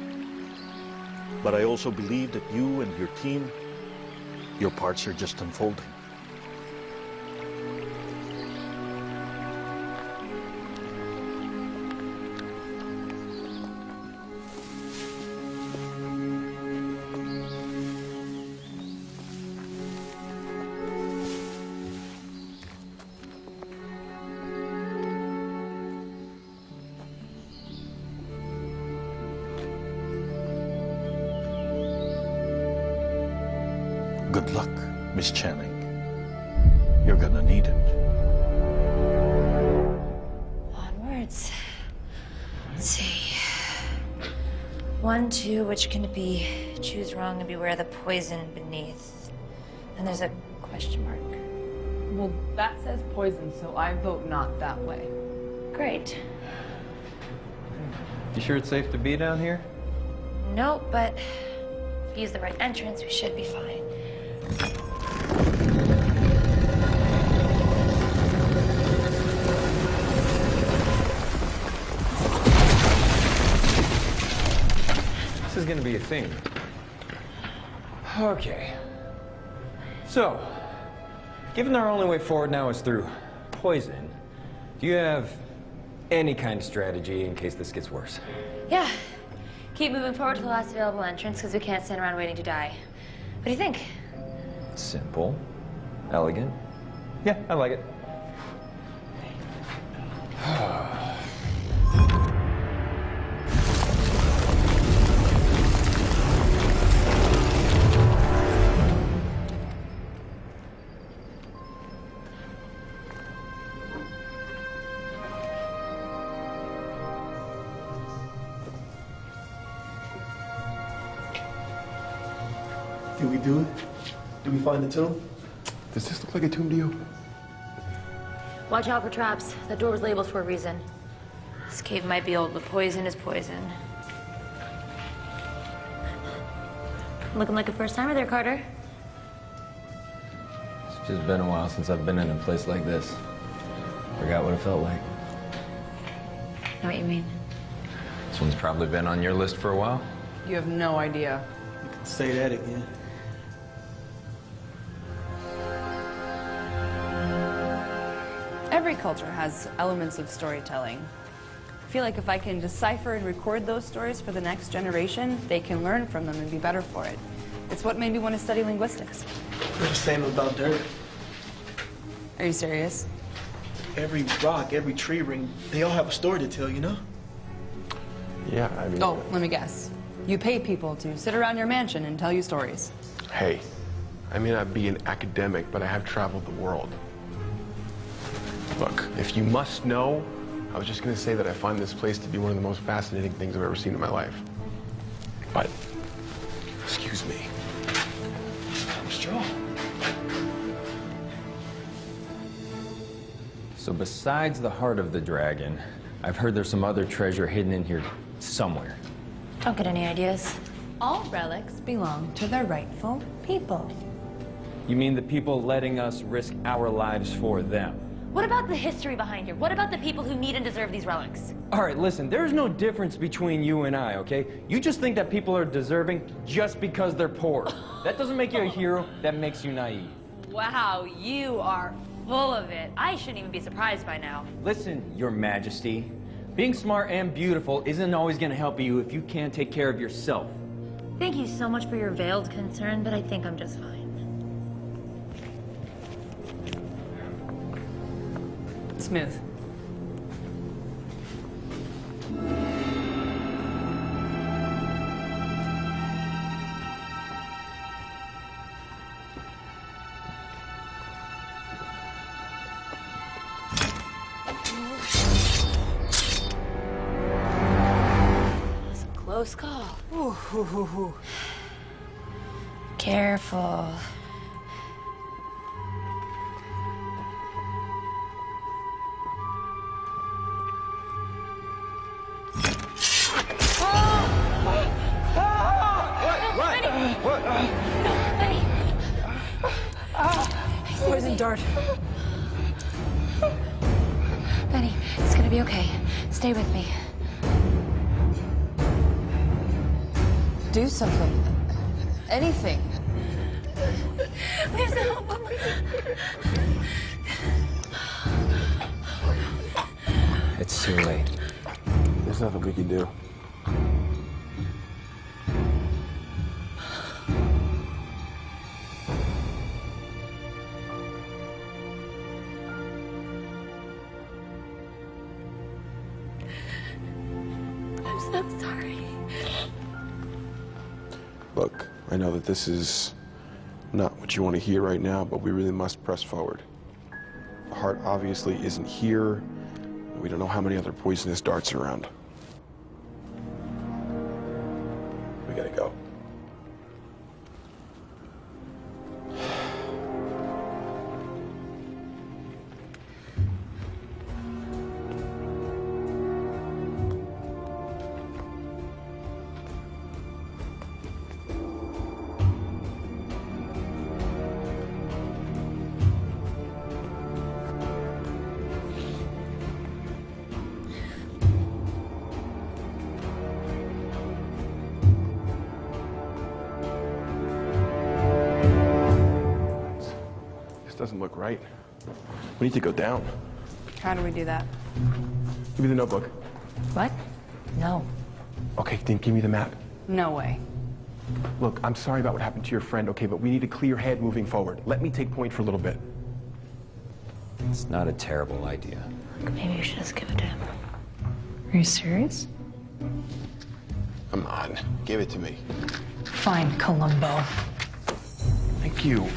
But I also believe that you and your team, your parts are just unfolding. Good luck, Miss Channing. You're gonna need it. Onwards. Let's see. 1, 2, which can it be? Choose wrong and beware the poison beneath. And there's a question mark. Well, that says poison, so I vote not that way. Great. You sure it's safe to be down here? Nope, but if we use the right entrance, we should be fine. This is gonna be a thing. Okay. So, given our only way forward now is through poison, do you have any kind of strategy in case this gets worse? Yeah. Keep moving forward to the last available entrance because we can't stand around waiting to die. What do you think? Simple. Elegant. Yeah, I like it. Did we do it? Did we find the tomb? Does this look like a tomb to you? Watch out for traps. That door was labeled for a reason. This cave might be old, but poison is poison. Looking like a first-timer there, Carter. It's just been a while since I've been in a place like this. Forgot what it felt like. I know what you mean. This one's probably been on your list for a while. You have no idea. You can say that again. Every culture has elements of storytelling. I feel like if I can decipher and record those stories for the next generation, they can learn from them and be better for it. It's what made me want to study linguistics. They're the same about dirt. Are you serious? Every rock, every tree ring, they all have a story to tell, you know? Yeah, I mean... Oh, let me guess. You pay people to sit around your mansion and tell you stories. Hey, I may not be an academic, but I have traveled the world. Look, if you must know, I was just gonna say that I find this place to be one of the most fascinating things I've ever seen in my life. But, excuse me. Straw. So besides the heart of the dragon, I've heard there's some other treasure hidden in here somewhere. Don't get any ideas. All relics belong to their rightful people. You mean the people letting us risk our lives for them? What about the history behind here? What about the people who need and deserve these relics? All right, listen, there's no difference between you and I, okay? You just think that people are deserving just because they're poor. That doesn't make you a hero, that makes you naive. Wow, you are full of it. I shouldn't even be surprised by now. Listen, Your Majesty, being smart and beautiful isn't always gonna help you if you can't take care of yourself. Thank you so much for your veiled concern, but I think I'm just fine. Smooth. close call. Careful. Poison dart. Benny, it's gonna be okay. Stay with me. Do something. Anything. Where's the help? It's too late. There's nothing we can do. I'm so sorry. Look, I know that this is not what you want to hear right now, but we really must press forward. The heart obviously isn't here. We don't know how many other poisonous darts are around. We gotta go. Doesn't look right. We need to go down. How do we do that? Give me the notebook. What? No. Okay, then give me the map. No way. Look, I'm sorry about what happened to your friend, okay, but we need a clear head moving forward. Let me take point for a little bit. It's not a terrible idea. Maybe you should just give it to him. Are you serious? Come on, give it to me. Fine, Columbo. Thank you.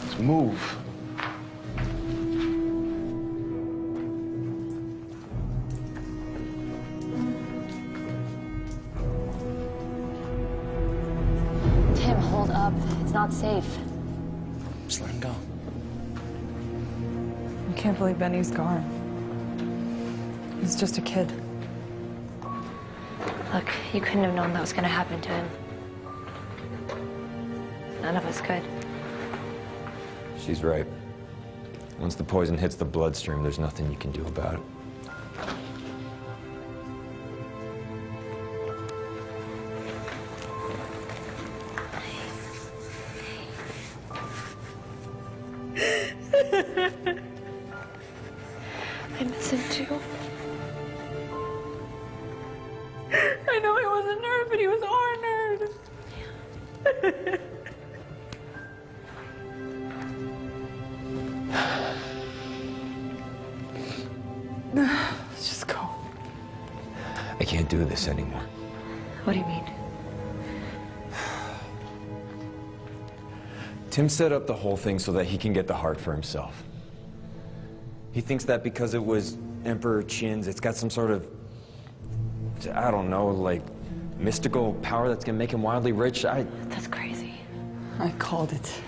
Let's move. Tim, hold up. It's not safe. Just let him go. I can't believe Benny's gone. He's just a kid. Look, you couldn't have known that was gonna happen to him. None of us could. She's right. Once the poison hits the bloodstream, there's nothing you can do about it. I miss him too. I know he was a nerd, but he was our nerd. Let's just go. I can't do this anymore. What do you mean? Tim set up the whole thing so that he can get the heart for himself. He thinks that because it was Emperor Qin's, it's got some sort of, I don't know, like, mystical power that's gonna make him wildly rich. That's crazy. I called it.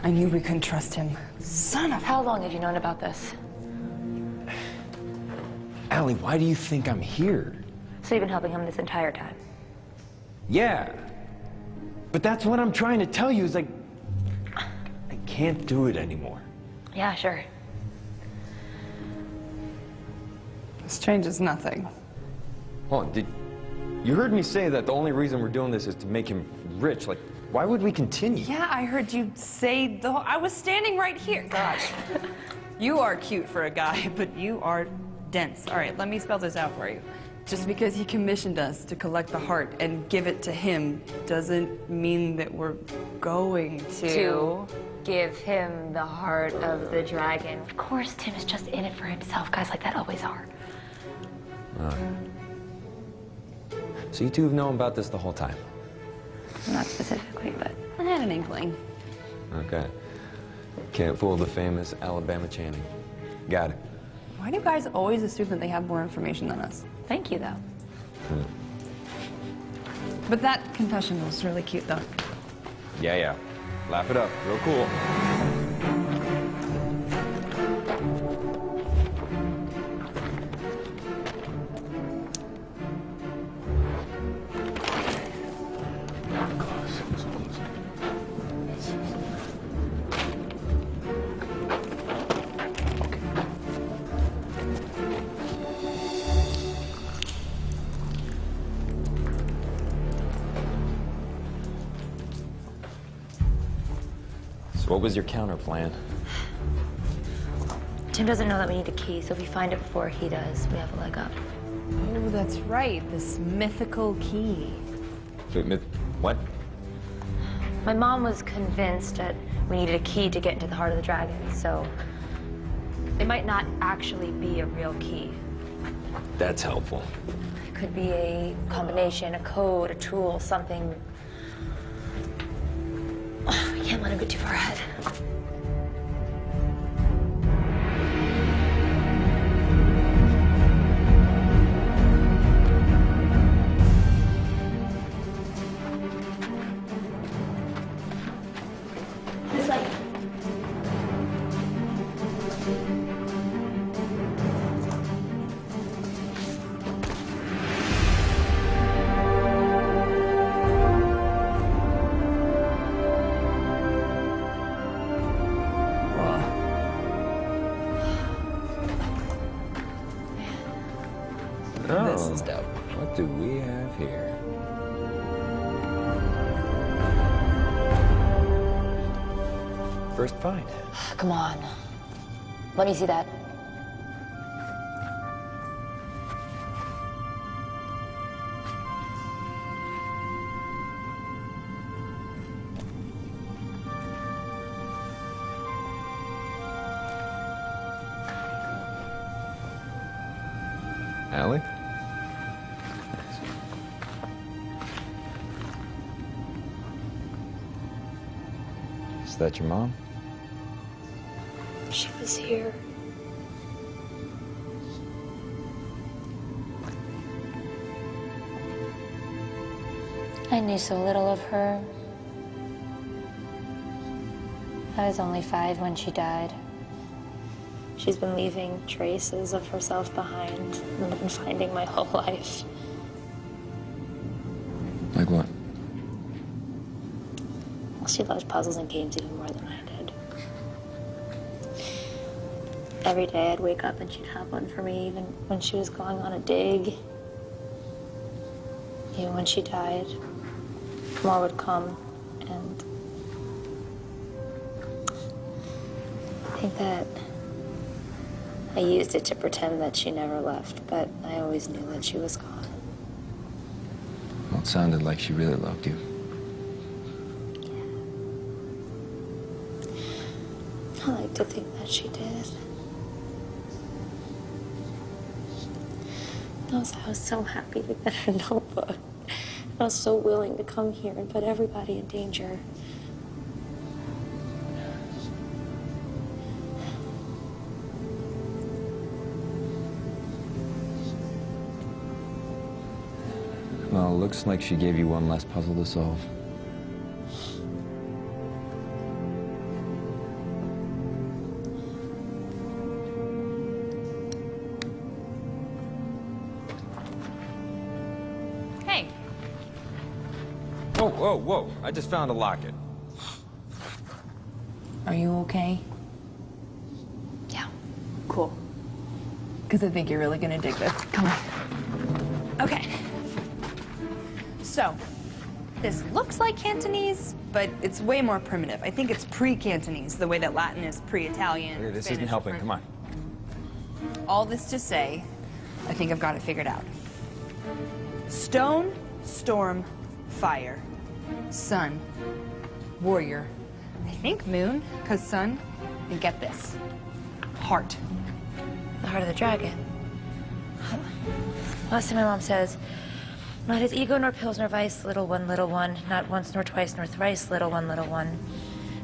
I knew we couldn't trust him. Son of... How long have you known about this? Allie, why do you think I'm here? So you've been helping him this entire time? Yeah. But that's what I'm trying to tell you, is like, I can't do it anymore. Yeah, sure. This changes nothing. Hold on, you heard me say that the only reason we're doing this is to make him rich. Like, why would we continue? Yeah, I heard you say the whole... I was standing right here. God. You are cute for a guy, but you are dense. All right, let me spell this out for you. Just because he commissioned us to collect the heart and give it to him doesn't mean that we're going To give him the heart of the dragon. Of course, Tim is just in it for himself. Guys like that always are. So you two have known about this the whole time? Not specifically, but I had an inkling. Okay. Can't fool the famous Alabama Channing. Got it. Why do you guys always assume that they have more information than us? Thank you, though. But that confession was really cute, though. Yeah, yeah. Laugh it up. Real cool. What was your counter plan? Tim doesn't know that we need a key, so if we find it before he does, we have a leg up. Oh, that's right. This mythical key. What? My mom was convinced that we needed a key to get into the heart of the dragon, so it might not actually be a real key. That's helpful. It could be a combination, a code, a tool, something. We can't let him get too far ahead. This way. This is dope. What do we have here? First find. Come on. Let me see that. Allie? Is that your mom? She was here. I knew so little of her. I was only 5 when she died. She's been leaving traces of herself behind and I've been finding my whole life. Like what? Well, she loves puzzles and games even more than I did. Every day I'd wake up and she'd have one for me, even when she was going on a dig. Even when she died, more would come, and I think that I used it to pretend that she never left, but I always knew that she was gone. Well, it sounded like she really loved you. I like to think that she did. I was so happy to get her notebook. I was so willing to come here and put everybody in danger. Well, looks like she gave you one less puzzle to solve. Hey. Whoa, whoa, whoa. I just found a locket. Are you okay? Yeah. Cool. Because I think you're really gonna dig this. Come on. Okay. So, this looks like Cantonese, but it's way more primitive. I think it's pre-Cantonese, the way that Latin is pre-Italian. This Spanish isn't helping. French. Come on. All this to say, I think I've got it figured out. Stone, storm, fire. Sun, warrior. I think moon, because sun. And get this, heart. The heart of the dragon. Last thing my mom says, not his ego nor pills nor vice, little one, not once nor twice nor thrice, little one.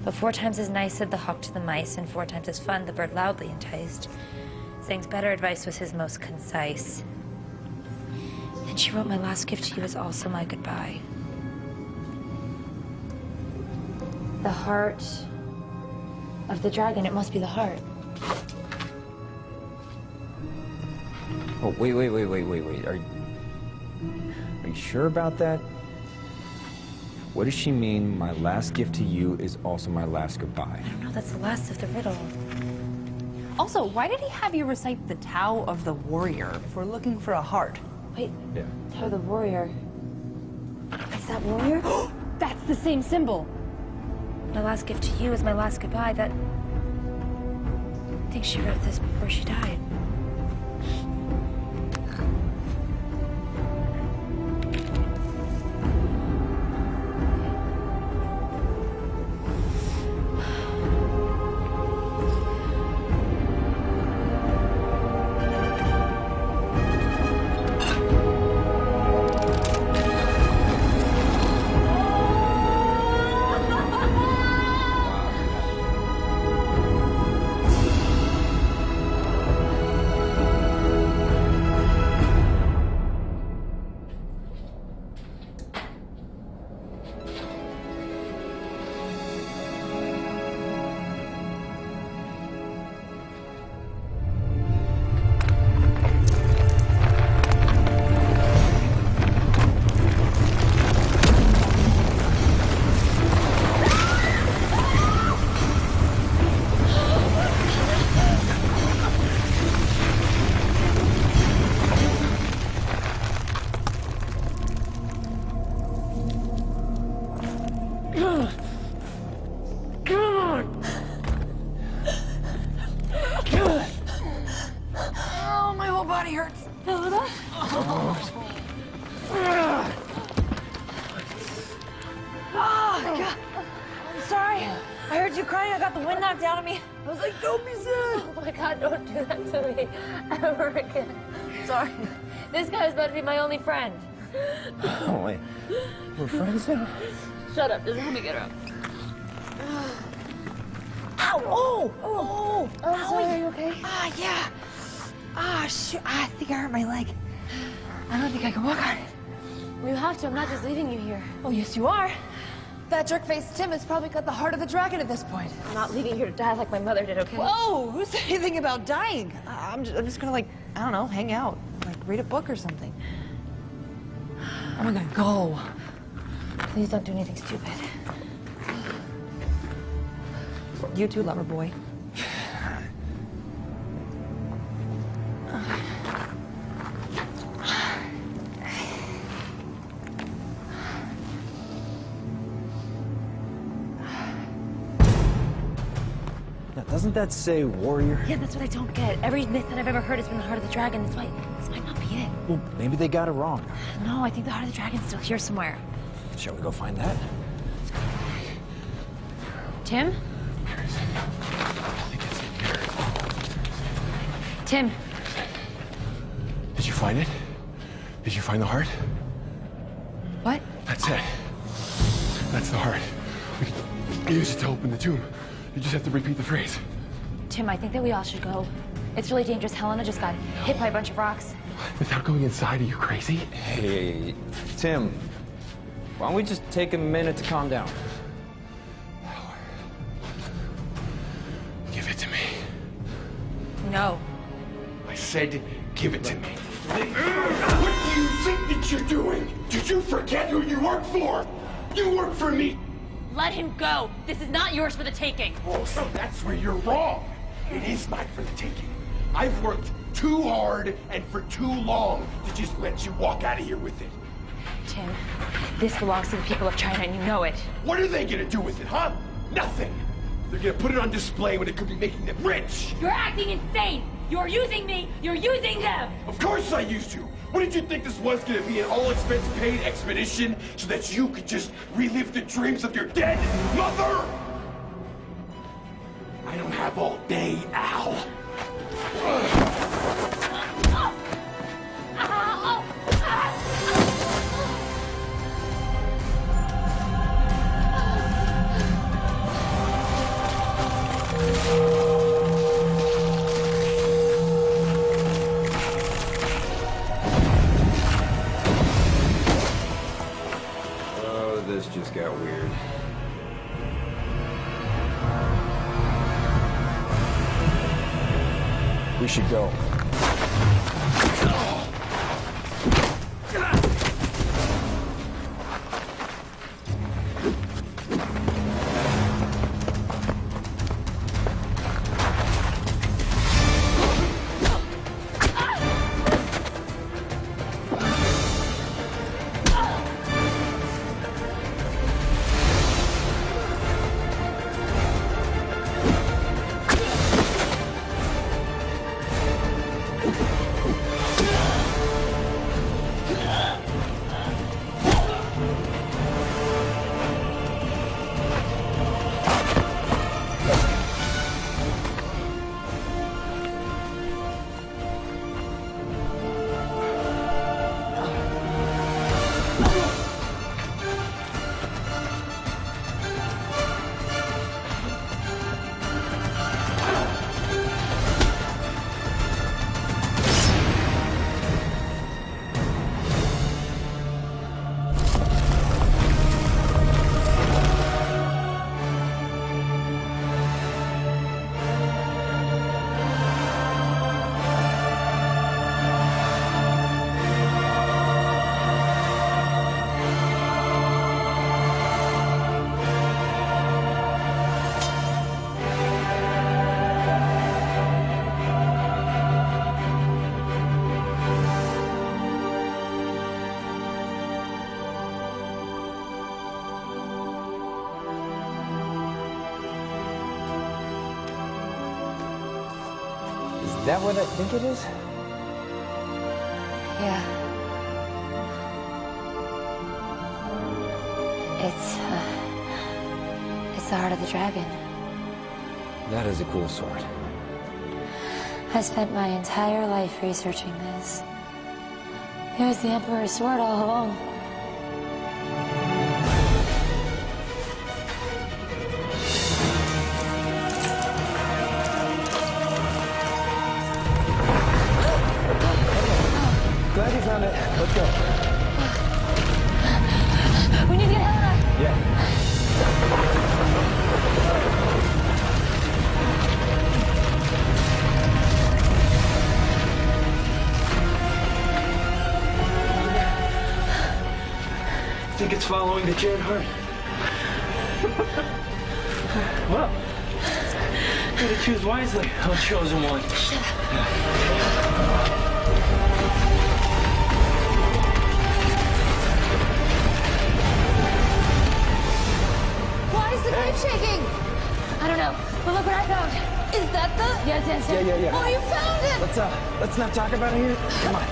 But 4 times as nice said the hawk to the mice, and 4 times as fun the bird loudly enticed. Saying's better advice was his most concise. Then she wrote, my last gift to you is also my goodbye. The heart of the dragon. It must be the heart. Oh, wait. Are you sure about that? What does she mean, my last gift to you is also my last goodbye? I don't know, that's the last of the riddle. Also, why did he have you recite the Tao of the Warrior if we're looking for a heart? Wait, Yeah. Tao of the Warrior. Is that warrior? That's the same symbol. My last gift to you is my last goodbye. That... I think she wrote this before she died. Oh, my whole body hurts. Oh, God. I'm sorry. I heard you crying. I got the wind knocked out of me. I was like, don't be sad. Oh, my God, don't do that to me ever again. Sorry. This guy was about to be my only friend. Oh, wait. We're friends now? Shut up. Just let me get up. Ow! Oh! Oh! I'm sorry. Are you okay? Ah, yeah. Ah, shoot. I think I hurt my leg. I don't think I can walk on it. You have to. I'm not just leaving you here. Oh, yes, you are. That jerk-faced Tim has probably got the heart of the dragon at this point. I'm not leaving you here to die like my mother did, okay? Whoa! Who said anything about dying? I'm just gonna, like, I don't know, hang out. Like, read a book or something. Oh my God, go. Please don't do anything stupid. You too, lover boy. Now, doesn't that say warrior? Yeah, that's what I don't get. Every myth that I've ever heard has been the heart of the dragon. This might not be it. Well, maybe they got it wrong. No, I think the heart of the dragon's still here somewhere. Shall we go find that? Tim? Tim. Did you find it? Did you find the heart? What? That's it. That's the heart. We can use it to open the tomb. You just have to repeat the phrase. Tim, I think that we all should go. It's really dangerous. Helena just got hit by a bunch of rocks. Without going inside, are you crazy? Hey, Tim. Why don't we just take a minute to calm down? Give it to me. No. I said, give it to me. What do you think that you're doing? Did you forget who you work for? You work for me. Let him go. This is not yours for the taking. Oh, so that's where you're wrong. It is mine for the taking. I've worked too hard and for too long to just let you walk out of here with it. Tim, this belongs to the people of China, and you know it. What are they gonna do with it, huh? Nothing. They're gonna put it on display when it could be making them rich. You're acting insane. You're using me. You're using them. Of course I used you. What did you think this was gonna be, an all-expense-paid expedition so that you could just relive the dreams of your dead mother? I don't have all day, Al. Oh, this just got weird. We should go. Is that what I think it is? Yeah. It's the heart of the dragon. That is a cool sword. I spent my entire life researching this. It was the Emperor's sword all along. Glad you found it. Let's go. We need to get Helena! Yeah. I think it's following the Jared heart. Well, gotta choose wisely. I'll chosen one. Why is the knife shaking? I don't know, but look what I found. Is that the? Yes. Yeah. Oh, you found it! Let's not talk about it here. Come on.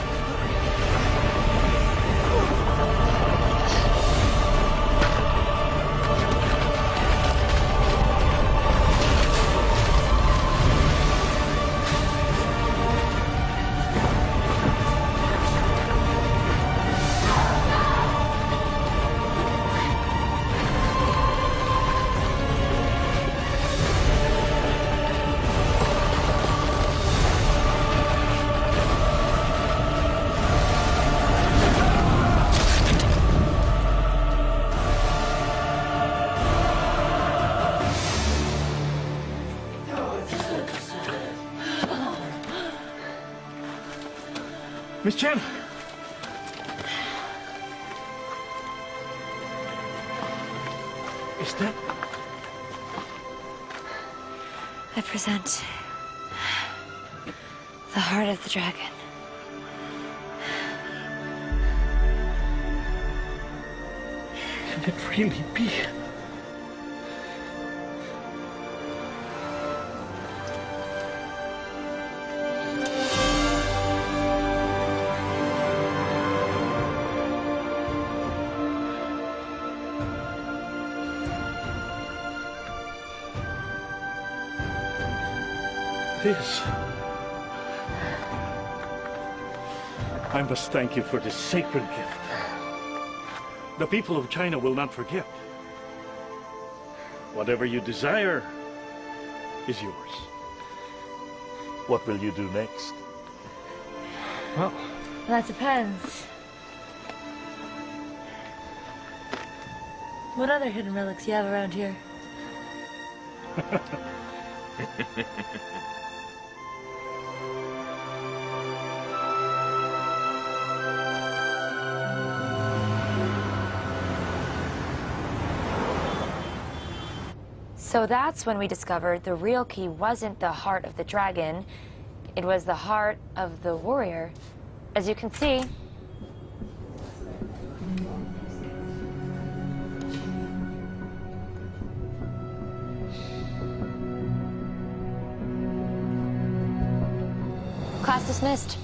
Miss Chen! Is that... I present the heart of the dragon. Can it really be? This. I must thank you for this sacred gift. The people of China will not forget. Whatever you desire is yours. What will you do next? Well, that depends. What other hidden relics you have around here? So that's when we discovered the real key wasn't the heart of the dragon, it was the heart of the warrior. As you can see, class dismissed.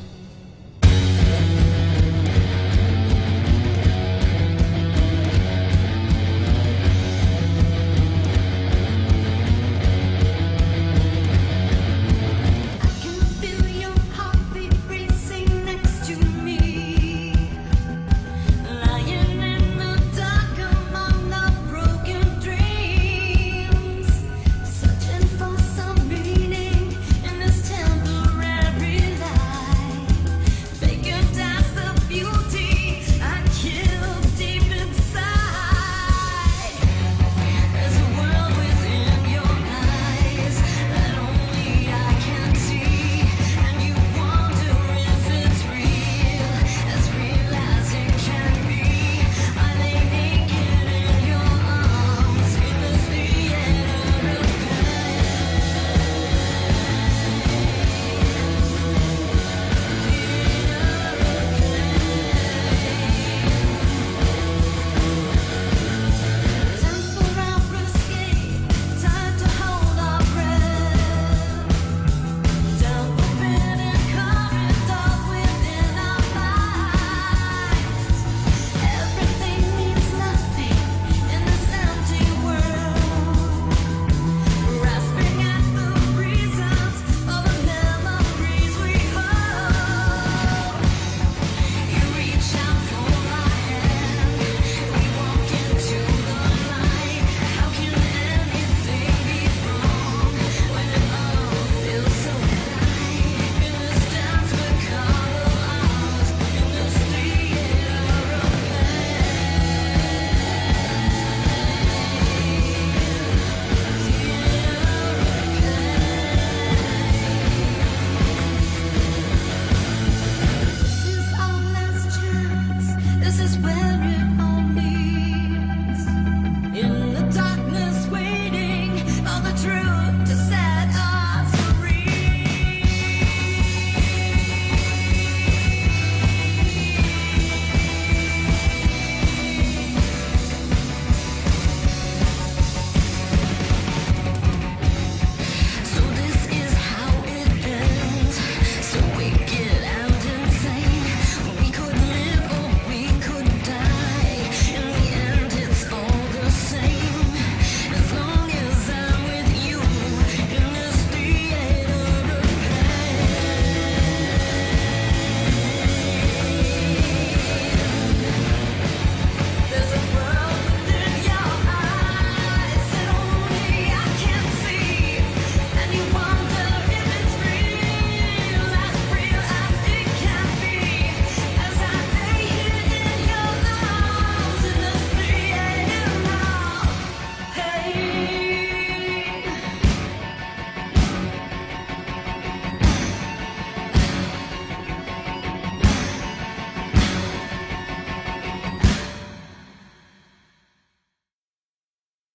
This is where it